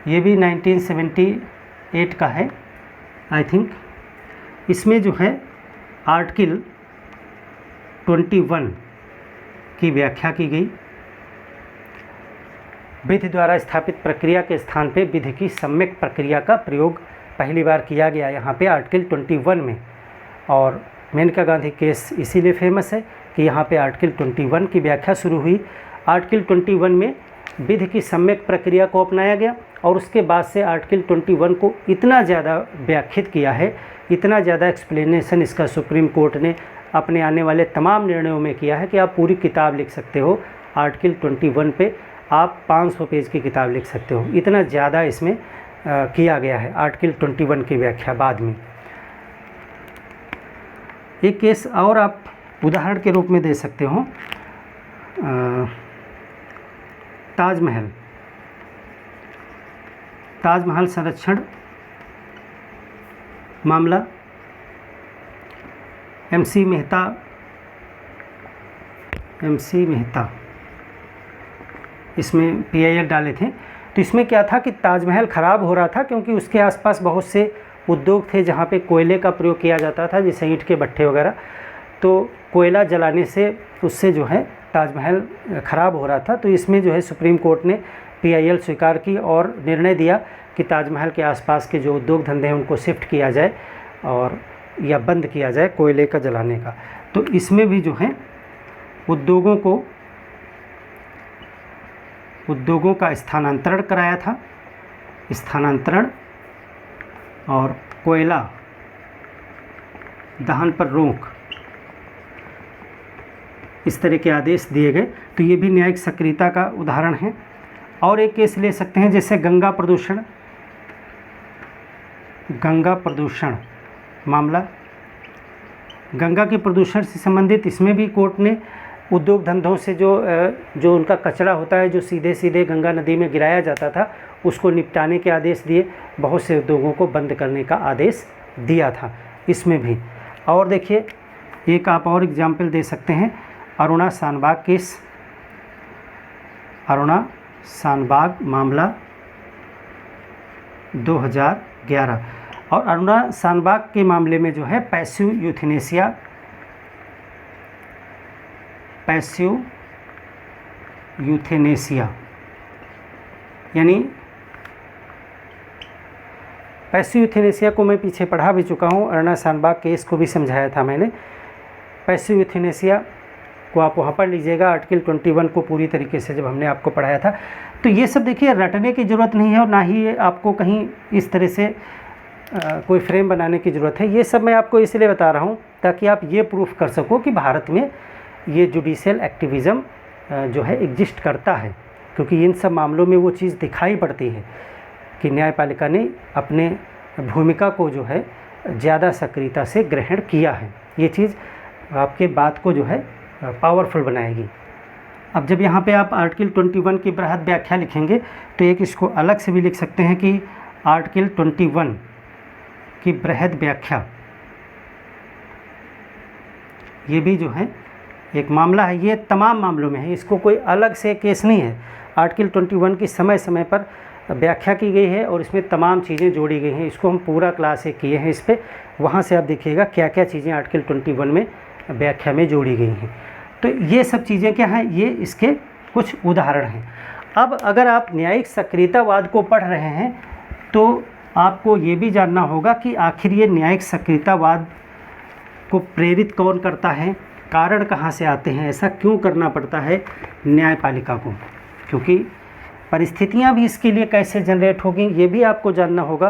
ये भी 1978 का है आई थिंक। इसमें जो है आर्टिकल 21 की व्याख्या की गई। विधि द्वारा स्थापित प्रक्रिया के स्थान पे विधि की सम्यक प्रक्रिया का प्रयोग पहली बार किया गया यहाँ पे आर्टिकल 21 में। और मेनका गांधी केस इसीलिए फेमस है कि यहाँ पे आर्टिकल 21 की व्याख्या शुरू हुई। आर्टिकल 21 में विधि की सम्यक प्रक्रिया को अपनाया गया और उसके बाद से आर्टिकल 21 को इतना ज़्यादा व्याख्यात किया है, इतना ज़्यादा एक्सप्लेनेशन इसका सुप्रीम कोर्ट ने अपने आने वाले तमाम निर्णयों में किया है कि आप पूरी किताब लिख सकते हो। आर्टिकल 21 पे आप 500 पेज की किताब लिख सकते हो, इतना ज़्यादा इसमें किया गया है आर्टिकल 21 की व्याख्या बाद में। एक केस और आप उदाहरण के रूप में दे सकते हो, ताजमहल संरक्षण मामला, MC मेहता इसमें PIL डाले थे। तो इसमें क्या था कि ताजमहल ख़राब हो रहा था क्योंकि उसके आसपास बहुत से उद्योग थे जहाँ पे कोयले का प्रयोग किया जाता था, जैसे ईंट के भट्ठे वगैरह। तो कोयला जलाने से उससे जो है ताजमहल ख़राब हो रहा था। तो इसमें जो है सुप्रीम कोर्ट ने PIL स्वीकार की और निर्णय दिया कि ताजमहल के आसपास के जो उद्योग धंधे हैं उनको शिफ्ट किया जाए और या बंद किया जाए कोयले का जलाने का। तो इसमें भी जो है उद्योगों का स्थानांतरण कराया था, स्थानांतरण और कोयला दहन पर रोक, इस तरह के आदेश दिए गए। तो ये भी न्यायिक सक्रियता का उदाहरण है। और एक केस ले सकते हैं जैसे गंगा प्रदूषण मामला। गंगा के प्रदूषण से संबंधित इसमें भी कोर्ट ने उद्योग धंधों से जो उनका कचरा होता है, जो सीधे सीधे गंगा नदी में गिराया जाता था, उसको निपटाने के आदेश दिए। बहुत से उद्योगों को बंद करने का आदेश दिया था इसमें भी। और देखिए एक आप और एग्जाम्पल दे सकते हैं, अरुणा शानबाग केस, अरुणा शानबाग मामला 2011। और अरुणा शानबाग के मामले में जो है पैसिव यूथेनेसिया यानी पैसिव यूथेनेसिया को मैं पीछे पढ़ा भी चुका हूँ, अरुणा शानबाग केस को भी समझाया था मैंने। पैसिव यूथेनेसिया को आप वहाँ पढ़ लीजिएगा, आर्टिकल 21 को पूरी तरीके से जब हमने आपको पढ़ाया था। तो ये सब देखिए रटने की ज़रूरत नहीं है और ना ही आपको कहीं इस तरह से कोई फ्रेम बनाने की ज़रूरत है। ये सब मैं आपको इसलिए बता रहा हूँ ताकि आप ये प्रूफ कर सको कि भारत में ये जुडिशियल एक्टिविज़म जो है एग्जिस्ट करता है, क्योंकि इन सब मामलों में वो चीज़ दिखाई पड़ती है कि न्यायपालिका ने अपने भूमिका को जो है ज़्यादा सक्रियता से ग्रहण किया है। ये चीज़ आपके बात को जो है पावरफुल बनाएगी। अब जब यहाँ पे आप आर्टिकल 21 की बृहद व्याख्या लिखेंगे तो एक इसको अलग से भी लिख सकते हैं कि आर्टिकल 21 की बृहद व्याख्या, ये भी जो है एक मामला है। ये तमाम मामलों में है, इसको कोई अलग से केस नहीं है। आर्टिकल 21 की समय समय पर व्याख्या की गई है और इसमें तमाम चीज़ें जोड़ी गई हैं। इसको हम पूरा क्लास एक किए हैं इस पर, वहाँ से आप देखिएगा क्या क्या चीज़ें आर्टिकल 21 में व्याख्या में जोड़ी गई हैं। तो ये सब चीज़ें क्या हैं, ये इसके कुछ उदाहरण हैं। अब अगर आप न्यायिक सक्रियतावाद को पढ़ रहे हैं तो आपको ये भी जानना होगा कि आखिर ये न्यायिक सक्रियतावाद को प्रेरित कौन करता है, कारण कहाँ से आते हैं, ऐसा क्यों करना पड़ता है न्यायपालिका को, क्योंकि परिस्थितियाँ भी इसके लिए कैसे जनरेट होगी ये भी आपको जानना होगा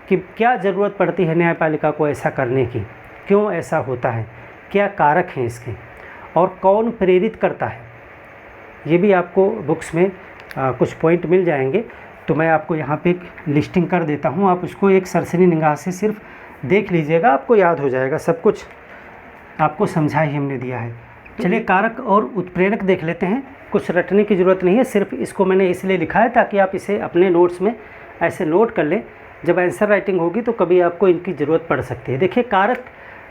कि क्या ज़रूरत पड़ती है न्यायपालिका को ऐसा करने की, क्यों ऐसा होता है, क्या कारक हैं इसके और कौन प्रेरित करता है। ये भी आपको बुक्स में कुछ पॉइंट मिल जाएंगे। तो मैं आपको यहाँ पे एक लिस्टिंग कर देता हूँ, आप उसको एक सरसरी निगाह से सिर्फ देख लीजिएगा, आपको याद हो जाएगा। सब कुछ आपको समझा ही हमने दिया है। चलिए कारक और उत्प्रेरक देख लेते हैं। कुछ रटने की ज़रूरत नहीं है, सिर्फ इसको मैंने इसलिए लिखा है ताकि आप इसे अपने नोट्स में ऐसे नोट कर लें, जब आंसर राइटिंग होगी तो कभी आपको इनकी ज़रूरत पड़ सकती है। देखिए कारक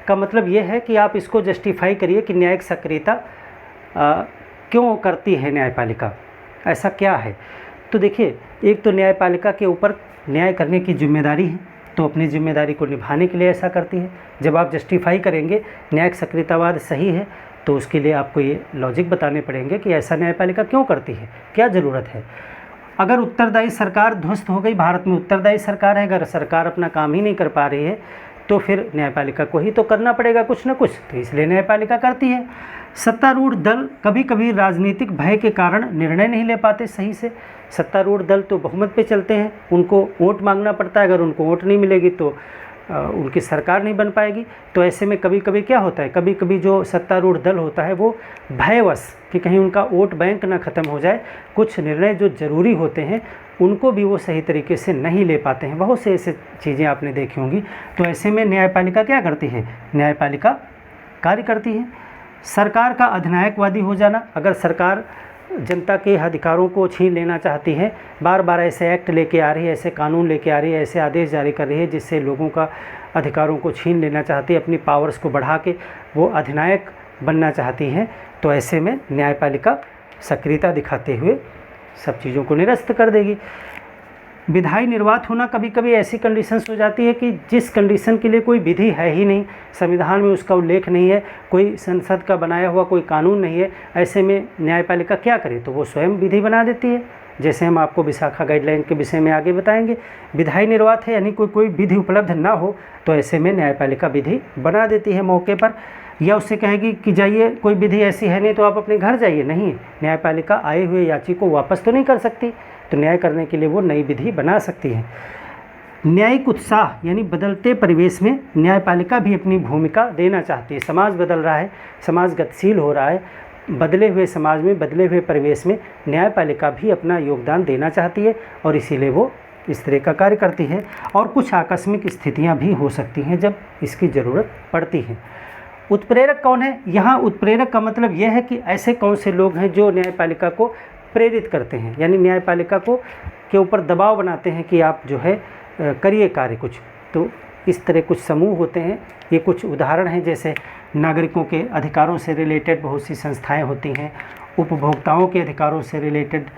का मतलब ये है कि आप इसको जस्टिफाई करिए कि न्यायिक सक्रियता क्यों करती है न्यायपालिका, ऐसा क्या है। तो देखिए एक तो न्यायपालिका के ऊपर न्याय करने की जिम्मेदारी है, तो अपनी जिम्मेदारी को निभाने के लिए ऐसा करती है। जब आप जस्टिफाई करेंगे न्यायिक सक्रियतावाद सही है तो उसके लिए आपको ये लॉजिक बताने पड़ेंगे कि ऐसा न्यायपालिका क्यों करती है, क्या ज़रूरत है। अगर उत्तरदायी सरकार ध्वस्त हो गई, भारत में उत्तरदायी सरकार है, अगर सरकार अपना काम ही नहीं कर पा रही है तो फिर न्यायपालिका को ही तो करना पड़ेगा कुछ ना कुछ, तो इसलिए न्यायपालिका करती है। सत्तारूढ़ दल कभी कभी राजनीतिक भय के कारण निर्णय नहीं ले पाते सही से। सत्तारूढ़ दल तो बहुमत पे चलते हैं, उनको वोट मांगना पड़ता है, अगर उनको वोट नहीं मिलेगी तो उनकी सरकार नहीं बन पाएगी। तो ऐसे में कभी कभी क्या होता है, कभी कभी जो सत्तारूढ़ दल होता है वो भयवश कि कहीं उनका वोट बैंक ना ख़त्म हो जाए, कुछ निर्णय जो ज़रूरी होते हैं उनको भी वो सही तरीके से नहीं ले पाते हैं। बहुत से ऐसे चीज़ें आपने देखी होंगी। तो ऐसे में न्यायपालिका क्या करती है, न्यायपालिका कार्य करती है। सरकार का अधिनायकवादी हो जाना, अगर सरकार जनता के अधिकारों को छीन लेना चाहती है, बार बार ऐसे एक्ट लेके आ रही है, ऐसे कानून लेके आ रही है, ऐसे आदेश जारी कर रही है जिससे लोगों का अधिकारों को छीन लेना चाहती है, अपनी पावर्स को बढ़ा के वो अधिनायक बनना चाहती है, तो ऐसे में न्यायपालिका सक्रियता दिखाते हुए सब चीज़ों को निरस्त कर देगी। विधायी निर्वात होना, कभी कभी ऐसी कंडीशंस हो जाती है कि जिस कंडीशन के लिए कोई विधि है ही नहीं, संविधान में उसका उल्लेख नहीं है, कोई संसद का बनाया हुआ कोई कानून नहीं है, ऐसे में न्यायपालिका क्या करे, तो वो स्वयं विधि बना देती है। जैसे हम आपको विशाखा गाइडलाइन के विषय में आगे बताएंगे। विधायी निर्वात है यानी कोई विधि उपलब्ध ना हो तो ऐसे में न्यायपालिका विधि बना देती है मौके पर, या उससे कहेगी कि जाइए कोई विधि ऐसी है नहीं तो आप अपने घर जाइए। नहीं, न्यायपालिका आए हुए याची को वापस तो नहीं कर सकती, तो न्याय करने के लिए वो नई विधि बना सकती है। न्यायिक उत्साह यानी बदलते परिवेश में न्यायपालिका भी अपनी भूमिका देना चाहती है। समाज बदल रहा है, समाज गतिशील हो रहा है, बदले हुए समाज में, बदले हुए परिवेश में न्यायपालिका भी अपना योगदान देना चाहती है और इसीलिए वो इस तरह का कार्य करती है। और कुछ आकस्मिक स्थितियां भी हो सकती हैं जब इसकी ज़रूरत पड़ती है। उत्प्रेरक कौन है? यहाँ उत्प्रेरक का मतलब यह है कि ऐसे कौन से लोग हैं जो न्यायपालिका को प्रेरित करते हैं, यानी न्यायपालिका को के ऊपर दबाव बनाते हैं कि आप जो है करिए कार्य कुछ। तो इस तरह कुछ समूह होते हैं। ये कुछ उदाहरण हैं, जैसे नागरिकों के अधिकारों से रिलेटेड बहुत सी संस्थाएं होती हैं, उपभोक्ताओं के अधिकारों से रिलेटेड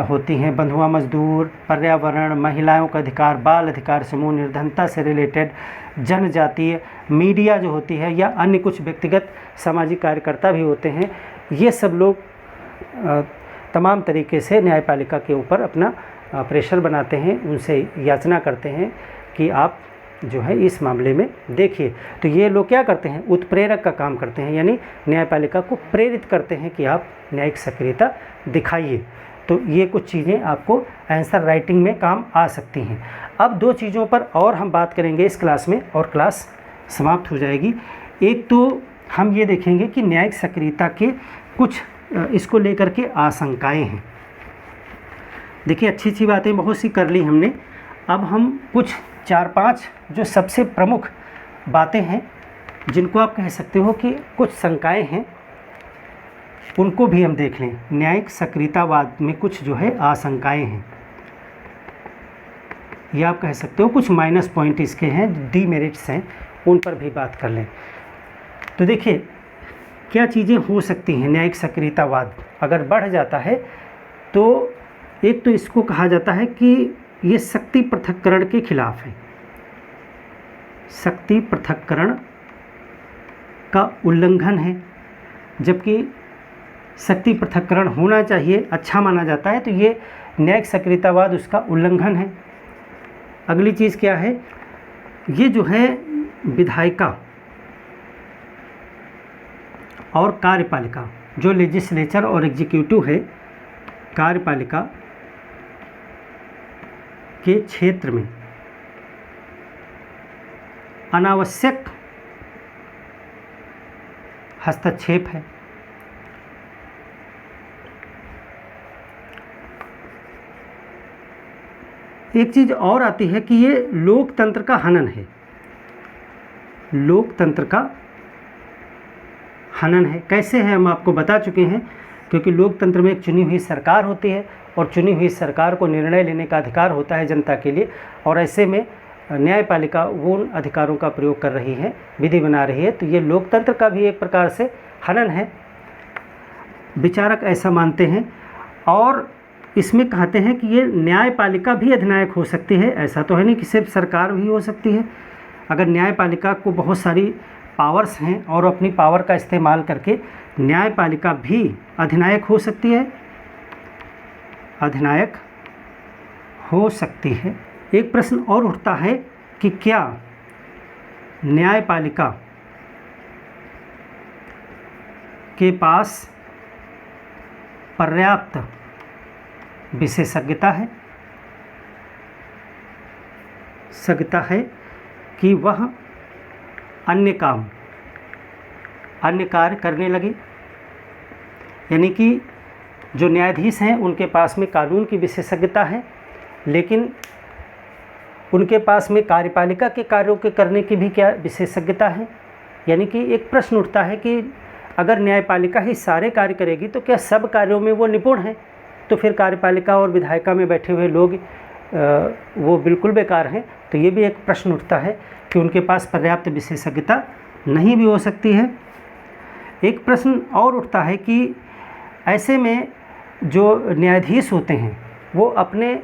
होती हैं, बंधुआ मजदूर, पर्यावरण, महिलाओं का अधिकार, बाल अधिकार समूह, निर्धनता से रिलेटेड, जनजातीय, मीडिया जो होती है, या अन्य कुछ व्यक्तिगत सामाजिक कार्यकर्ता भी होते हैं। ये सब लोग तमाम तरीके से न्यायपालिका के ऊपर अपना प्रेशर बनाते हैं, उनसे याचना करते हैं कि आप जो है इस मामले में देखिए। तो ये लोग क्या करते हैं? उत्प्रेरक का काम करते हैं, यानी न्यायपालिका को प्रेरित करते हैं कि आप न्यायिक सक्रियता दिखाइए। तो ये कुछ चीज़ें आपको आंसर राइटिंग में काम आ सकती हैं। अब दो चीज़ों पर और हम बात करेंगे इस क्लास में और क्लास समाप्त हो जाएगी। एक तो हम ये देखेंगे कि न्यायिक सक्रियता के कुछ इसको लेकर के आशंकाएं हैं। देखिए, अच्छी अच्छी बातें बहुत सी कर ली हमने। अब हम कुछ 4-5 जो सबसे प्रमुख बातें हैं, जिनको आप कह सकते हो कि कुछ शंकाएं हैं, उनको भी हम देख लें। न्यायिक सक्रियतावाद में कुछ जो है आशंकाएं हैं, या आप कह सकते हो कुछ माइनस पॉइंट इसके हैं, डीमेरिट्स हैं, उन पर भी बात कर लें। तो देखिए, क्या चीज़ें हो सकती हैं न्यायिक सक्रियतावाद अगर बढ़ जाता है तो? एक तो इसको कहा जाता है कि ये शक्ति पृथक्करण के खिलाफ है, शक्ति पृथक्करण का उल्लंघन है, जबकि शक्ति पृथक्करण होना चाहिए, अच्छा माना जाता है, तो ये न्यायिक सक्रियतावाद उसका उल्लंघन है। अगली चीज़ क्या है? ये जो है विधायिका और कार्यपालिका, जो लेजिस्लेचर और एग्जीक्यूटिव है, कार्यपालिका के क्षेत्र में अनावश्यक हस्तक्षेप है। एक चीज़ और आती है कि ये लोकतंत्र का हनन है, लोकतंत्र का हनन है। कैसे है हम आपको बता चुके हैं, क्योंकि लोकतंत्र में एक चुनी हुई सरकार होती है और चुनी हुई सरकार को निर्णय लेने का अधिकार होता है जनता के लिए, और ऐसे में न्यायपालिका वो उन अधिकारों का प्रयोग कर रही है, विधि बना रही है, तो ये लोकतंत्र का भी एक प्रकार से हनन है। विचारक ऐसा मानते हैं और इसमें कहते हैं कि ये न्यायपालिका भी अधिनायक हो सकती है। ऐसा तो है नहीं कि सिर्फ सरकार भी हो सकती है। अगर न्यायपालिका को बहुत सारी पावर्स हैं और अपनी पावर का इस्तेमाल करके न्यायपालिका भी अधिनायक हो सकती है, अधिनायक हो सकती है। एक प्रश्न और उठता है कि क्या न्यायपालिका के पास पर्याप्त विशेषज्ञता है, सज्ञता है कि वह अन्य कार्य करने लगे। यानी कि जो न्यायाधीश हैं उनके पास में कानून की विशेषज्ञता है, लेकिन उनके पास में कार्यपालिका के कार्यों के करने की भी क्या विशेषज्ञता है। यानी कि एक प्रश्न उठता है कि अगर न्यायपालिका ही सारे कार्य करेगी तो क्या सब कार्यों में वो निपुण हैं? तो फिर कार्यपालिका और विधायिका में बैठे हुए लोग वो बिल्कुल बेकार हैं। तो ये भी एक प्रश्न उठता है कि उनके पास पर्याप्त विशेषज्ञता नहीं भी हो सकती है। एक प्रश्न और उठता है कि ऐसे में जो न्यायाधीश होते हैं वो अपने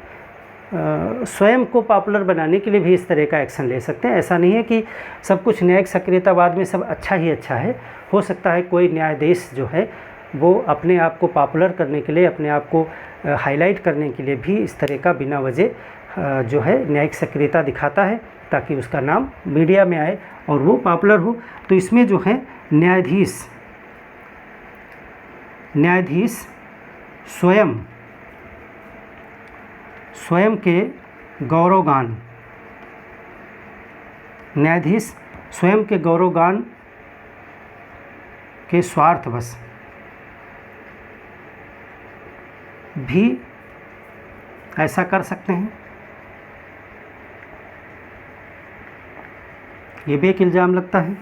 स्वयं को पॉपुलर बनाने के लिए भी इस तरह का एक्शन ले सकते हैं। ऐसा नहीं है कि सब कुछ न्यायिक सक्रियतावाद में सब अच्छा ही अच्छा है। हो सकता है कोई न्यायाधीश जो है वो अपने आप को पॉपुलर करने के लिए, अपने आप को हाईलाइट करने के लिए भी इस तरह का बिना वजह जो है न्यायिक सक्रियता दिखाता है, ताकि उसका नाम मीडिया में आए और वो पॉपुलर हो। तो इसमें जो है न्यायाधीश स्वयं के गौरवगान, न्यायाधीश स्वयं के गौरवगान के स्वार्थवश भी ऐसा कर सकते हैं। ये भी एक इल्ज़ाम लगता है।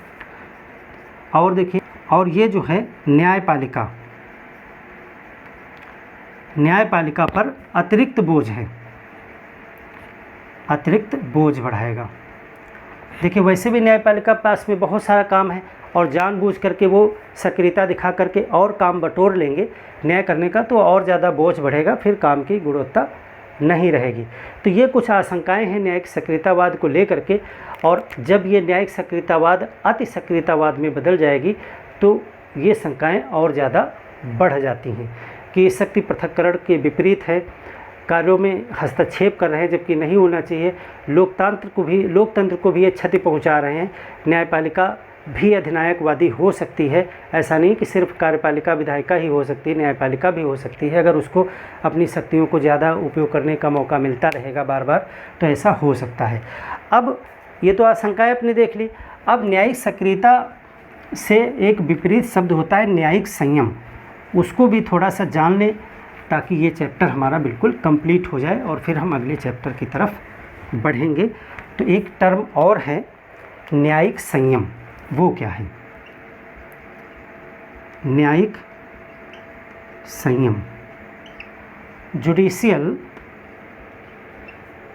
और देखिए, और ये जो है न्यायपालिका पर अतिरिक्त बोझ है, अतिरिक्त बोझ बढ़ाएगा। देखिए, वैसे भी न्यायपालिका पास में बहुत सारा काम है और जानबूझ करके वो सक्रियता दिखा करके और काम बटोर लेंगे न्याय करने का, तो और ज़्यादा बोझ बढ़ेगा, फिर काम की गुणवत्ता नहीं रहेगी। तो ये कुछ आशंकाएं हैं न्यायिक सक्रियतावाद को लेकर के। और जब ये न्यायिक सक्रियतावाद अति सक्रियतावाद में बदल जाएगी तो ये शंकाएं और ज़्यादा बढ़ जाती हैं कि शक्ति पृथक्करण के विपरीत है, कार्यों में हस्तक्षेप कर रहे हैं जबकि नहीं होना चाहिए, लोकतंत्र को भी ये क्षति पहुंचा रहे हैं। न्यायपालिका भी अधिनायकवादी हो सकती है, ऐसा नहीं कि सिर्फ कार्यपालिका विधायिका ही हो सकती है, न्यायपालिका भी हो सकती है। अगर उसको अपनी शक्तियों को ज़्यादा उपयोग करने का मौका मिलता रहेगा बार बार, तो ऐसा हो सकता है। अब ये तो आशंकाएं अपने देख ली। अब न्यायिक सक्रियता से एक विपरीत शब्द होता है न्यायिक संयम, उसको भी थोड़ा सा जान लें ताकि ये चैप्टर हमारा बिल्कुल कंप्लीट हो जाए और फिर हम अगले चैप्टर की तरफ बढ़ेंगे। तो एक टर्म और है न्यायिक संयम, वो क्या है? न्यायिक संयम, जुडिशियल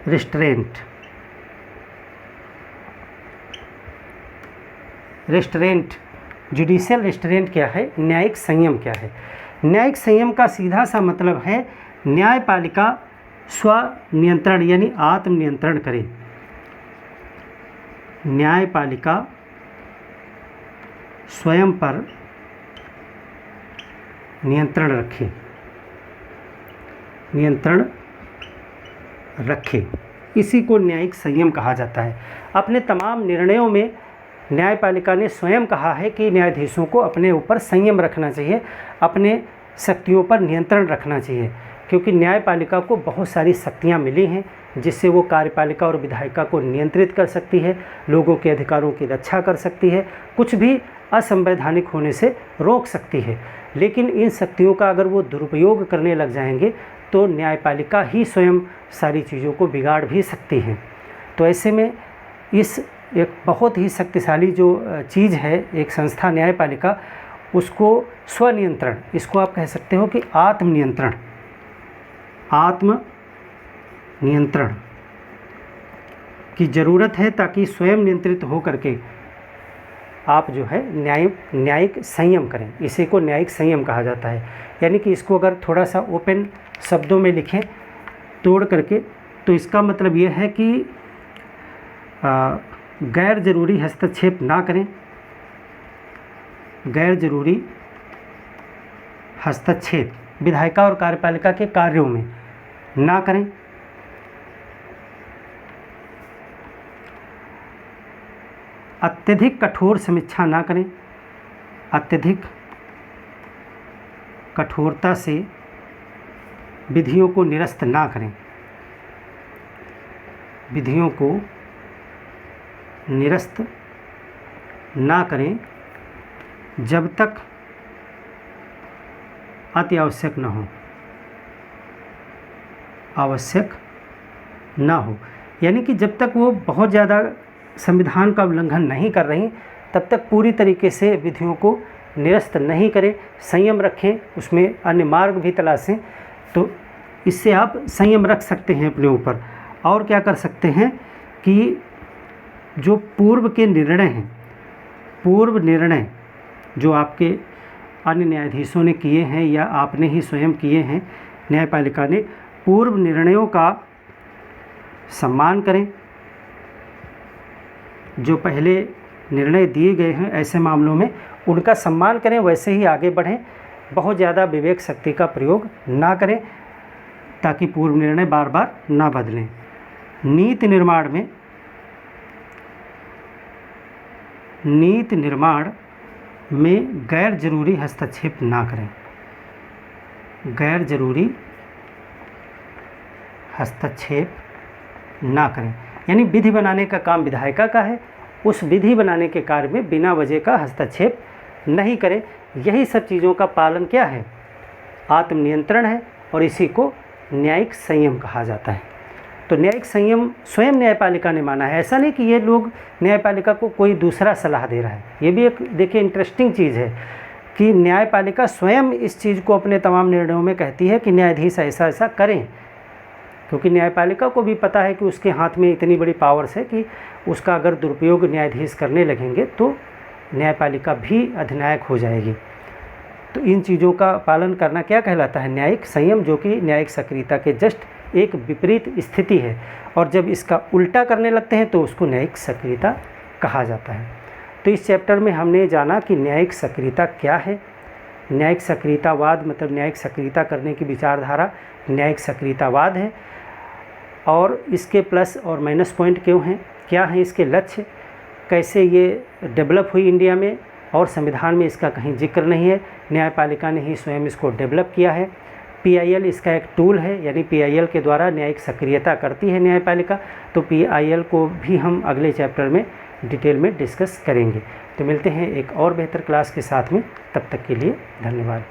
रिस्ट्रेंट। जुडिशियल रिस्ट्रेंट क्या है? न्यायिक संयम क्या है? न्यायिक संयम का सीधा सा मतलब है न्यायपालिका स्वनियंत्रण यानी आत्मनियंत्रण करे। न्यायपालिका स्वयं पर नियंत्रण रखे, इसी को न्यायिक संयम कहा जाता है। अपने तमाम निर्णयों में न्यायपालिका ने स्वयं कहा है कि न्यायाधीशों को अपने ऊपर संयम रखना चाहिए, अपने शक्तियों पर नियंत्रण रखना चाहिए, क्योंकि न्यायपालिका को बहुत सारी शक्तियां मिली हैं जिससे वो कार्यपालिका और विधायिका को नियंत्रित कर सकती है, लोगों के अधिकारों की रक्षा कर सकती है, कुछ भी असंवैधानिक होने से रोक सकती है। लेकिन इन शक्तियों का अगर वो दुरुपयोग करने लग जाएंगे तो न्यायपालिका ही स्वयं सारी चीज़ों को बिगाड़ भी सकती है। तो ऐसे में इस एक बहुत ही शक्तिशाली जो चीज़ है एक संस्था न्यायपालिका, उसको स्वनियंत्रण, इसको आप कह सकते हो कि आत्मनियंत्रण की ज़रूरत है, ताकि स्वयं नियंत्रित हो करके आप जो है न्यायिक संयम करें। इसी को न्यायिक संयम कहा जाता है। यानी कि इसको अगर थोड़ा सा ओपन शब्दों में लिखें तोड़ करके, तो इसका मतलब ये है कि गैर ज़रूरी हस्तक्षेप ना करें, गैर ज़रूरी हस्तक्षेप विधायिका और कार्यपालिका के कार्यों में ना करें, अत्यधिक कठोर समीक्षा ना करें, अत्यधिक कठोरता से विधियों को निरस्त ना करें, विधियों को निरस्त ना करें जब तक अति आवश्यक न हो, आवश्यक ना हो। यानी कि जब तक वो बहुत ज़्यादा संविधान का उल्लंघन नहीं कर रही तब तक पूरी तरीके से विधियों को निरस्त नहीं करें, संयम रखें, उसमें अन्य मार्ग भी तलाशें। तो इससे आप संयम रख सकते हैं अपने ऊपर। और क्या कर सकते हैं कि जो पूर्व के निर्णय हैं, पूर्व निर्णय जो आपके अन्य न्यायाधीशों ने किए हैं या आपने ही स्वयं किए हैं, न्यायपालिका ने पूर्व निर्णयों का सम्मान करें। जो पहले निर्णय दिए गए हैं ऐसे मामलों में उनका सम्मान करें, वैसे ही आगे बढ़ें। बहुत ज़्यादा विवेक शक्ति का प्रयोग ना करें ताकि पूर्व निर्णय बार बार ना बदलें। नीति निर्माण में गैर जरूरी हस्तक्षेप ना करें। गैर जरूरी हस्तक्षेप ना करें, यानी विधि बनाने का काम विधायिका का है, उस विधि बनाने के कार्य में बिना वजह का हस्तक्षेप नहीं करें। यही सब चीज़ों का पालन क्या है? आत्मनियंत्रण है, और इसी को न्यायिक संयम कहा जाता है। तो न्यायिक संयम स्वयं न्यायपालिका ने माना है, ऐसा नहीं कि ये लोग न्यायपालिका को कोई दूसरा सलाह दे रहा है। ये भी एक देखिए इंटरेस्टिंग चीज़ है कि न्यायपालिका स्वयं इस चीज़ को अपने तमाम निर्णयों में कहती है कि न्यायाधीश ऐसा ऐसा करें, क्योंकि न्यायपालिका को भी पता है कि उसके हाथ में इतनी बड़ी पावर्स है कि उसका अगर दुरुपयोग न्यायाधीश करने लगेंगे तो न्यायपालिका भी अधिनायक हो जाएगी। तो इन चीज़ों का पालन करना क्या कहलाता है? न्यायिक संयम, जो कि न्यायिक सक्रियता के जस्ट एक विपरीत स्थिति है, और जब इसका उल्टा करने लगते हैं तो उसको न्यायिक सक्रियता कहा जाता है। तो इस चैप्टर में हमने जाना कि न्यायिक सक्रियता क्या है, न्यायिक सक्रियतावाद मतलब न्यायिक सक्रियता करने की विचारधारा न्यायिक सक्रियतावाद है, और इसके प्लस और माइनस पॉइंट क्यों हैं, क्या हैं इसके लक्ष्य, कैसे ये डेवलप हुई इंडिया में, और संविधान में इसका कहीं जिक्र नहीं है, न्यायपालिका ने ही स्वयं इसको डेवलप किया है। PIL इसका एक टूल है, यानी PIL के द्वारा न्यायिक सक्रियता करती है न्यायपालिका। तो PIL को भी हम अगले चैप्टर में डिटेल में डिस्कस करेंगे। तो मिलते हैं एक और बेहतर क्लास के साथ में, तब तक के लिए धन्यवाद।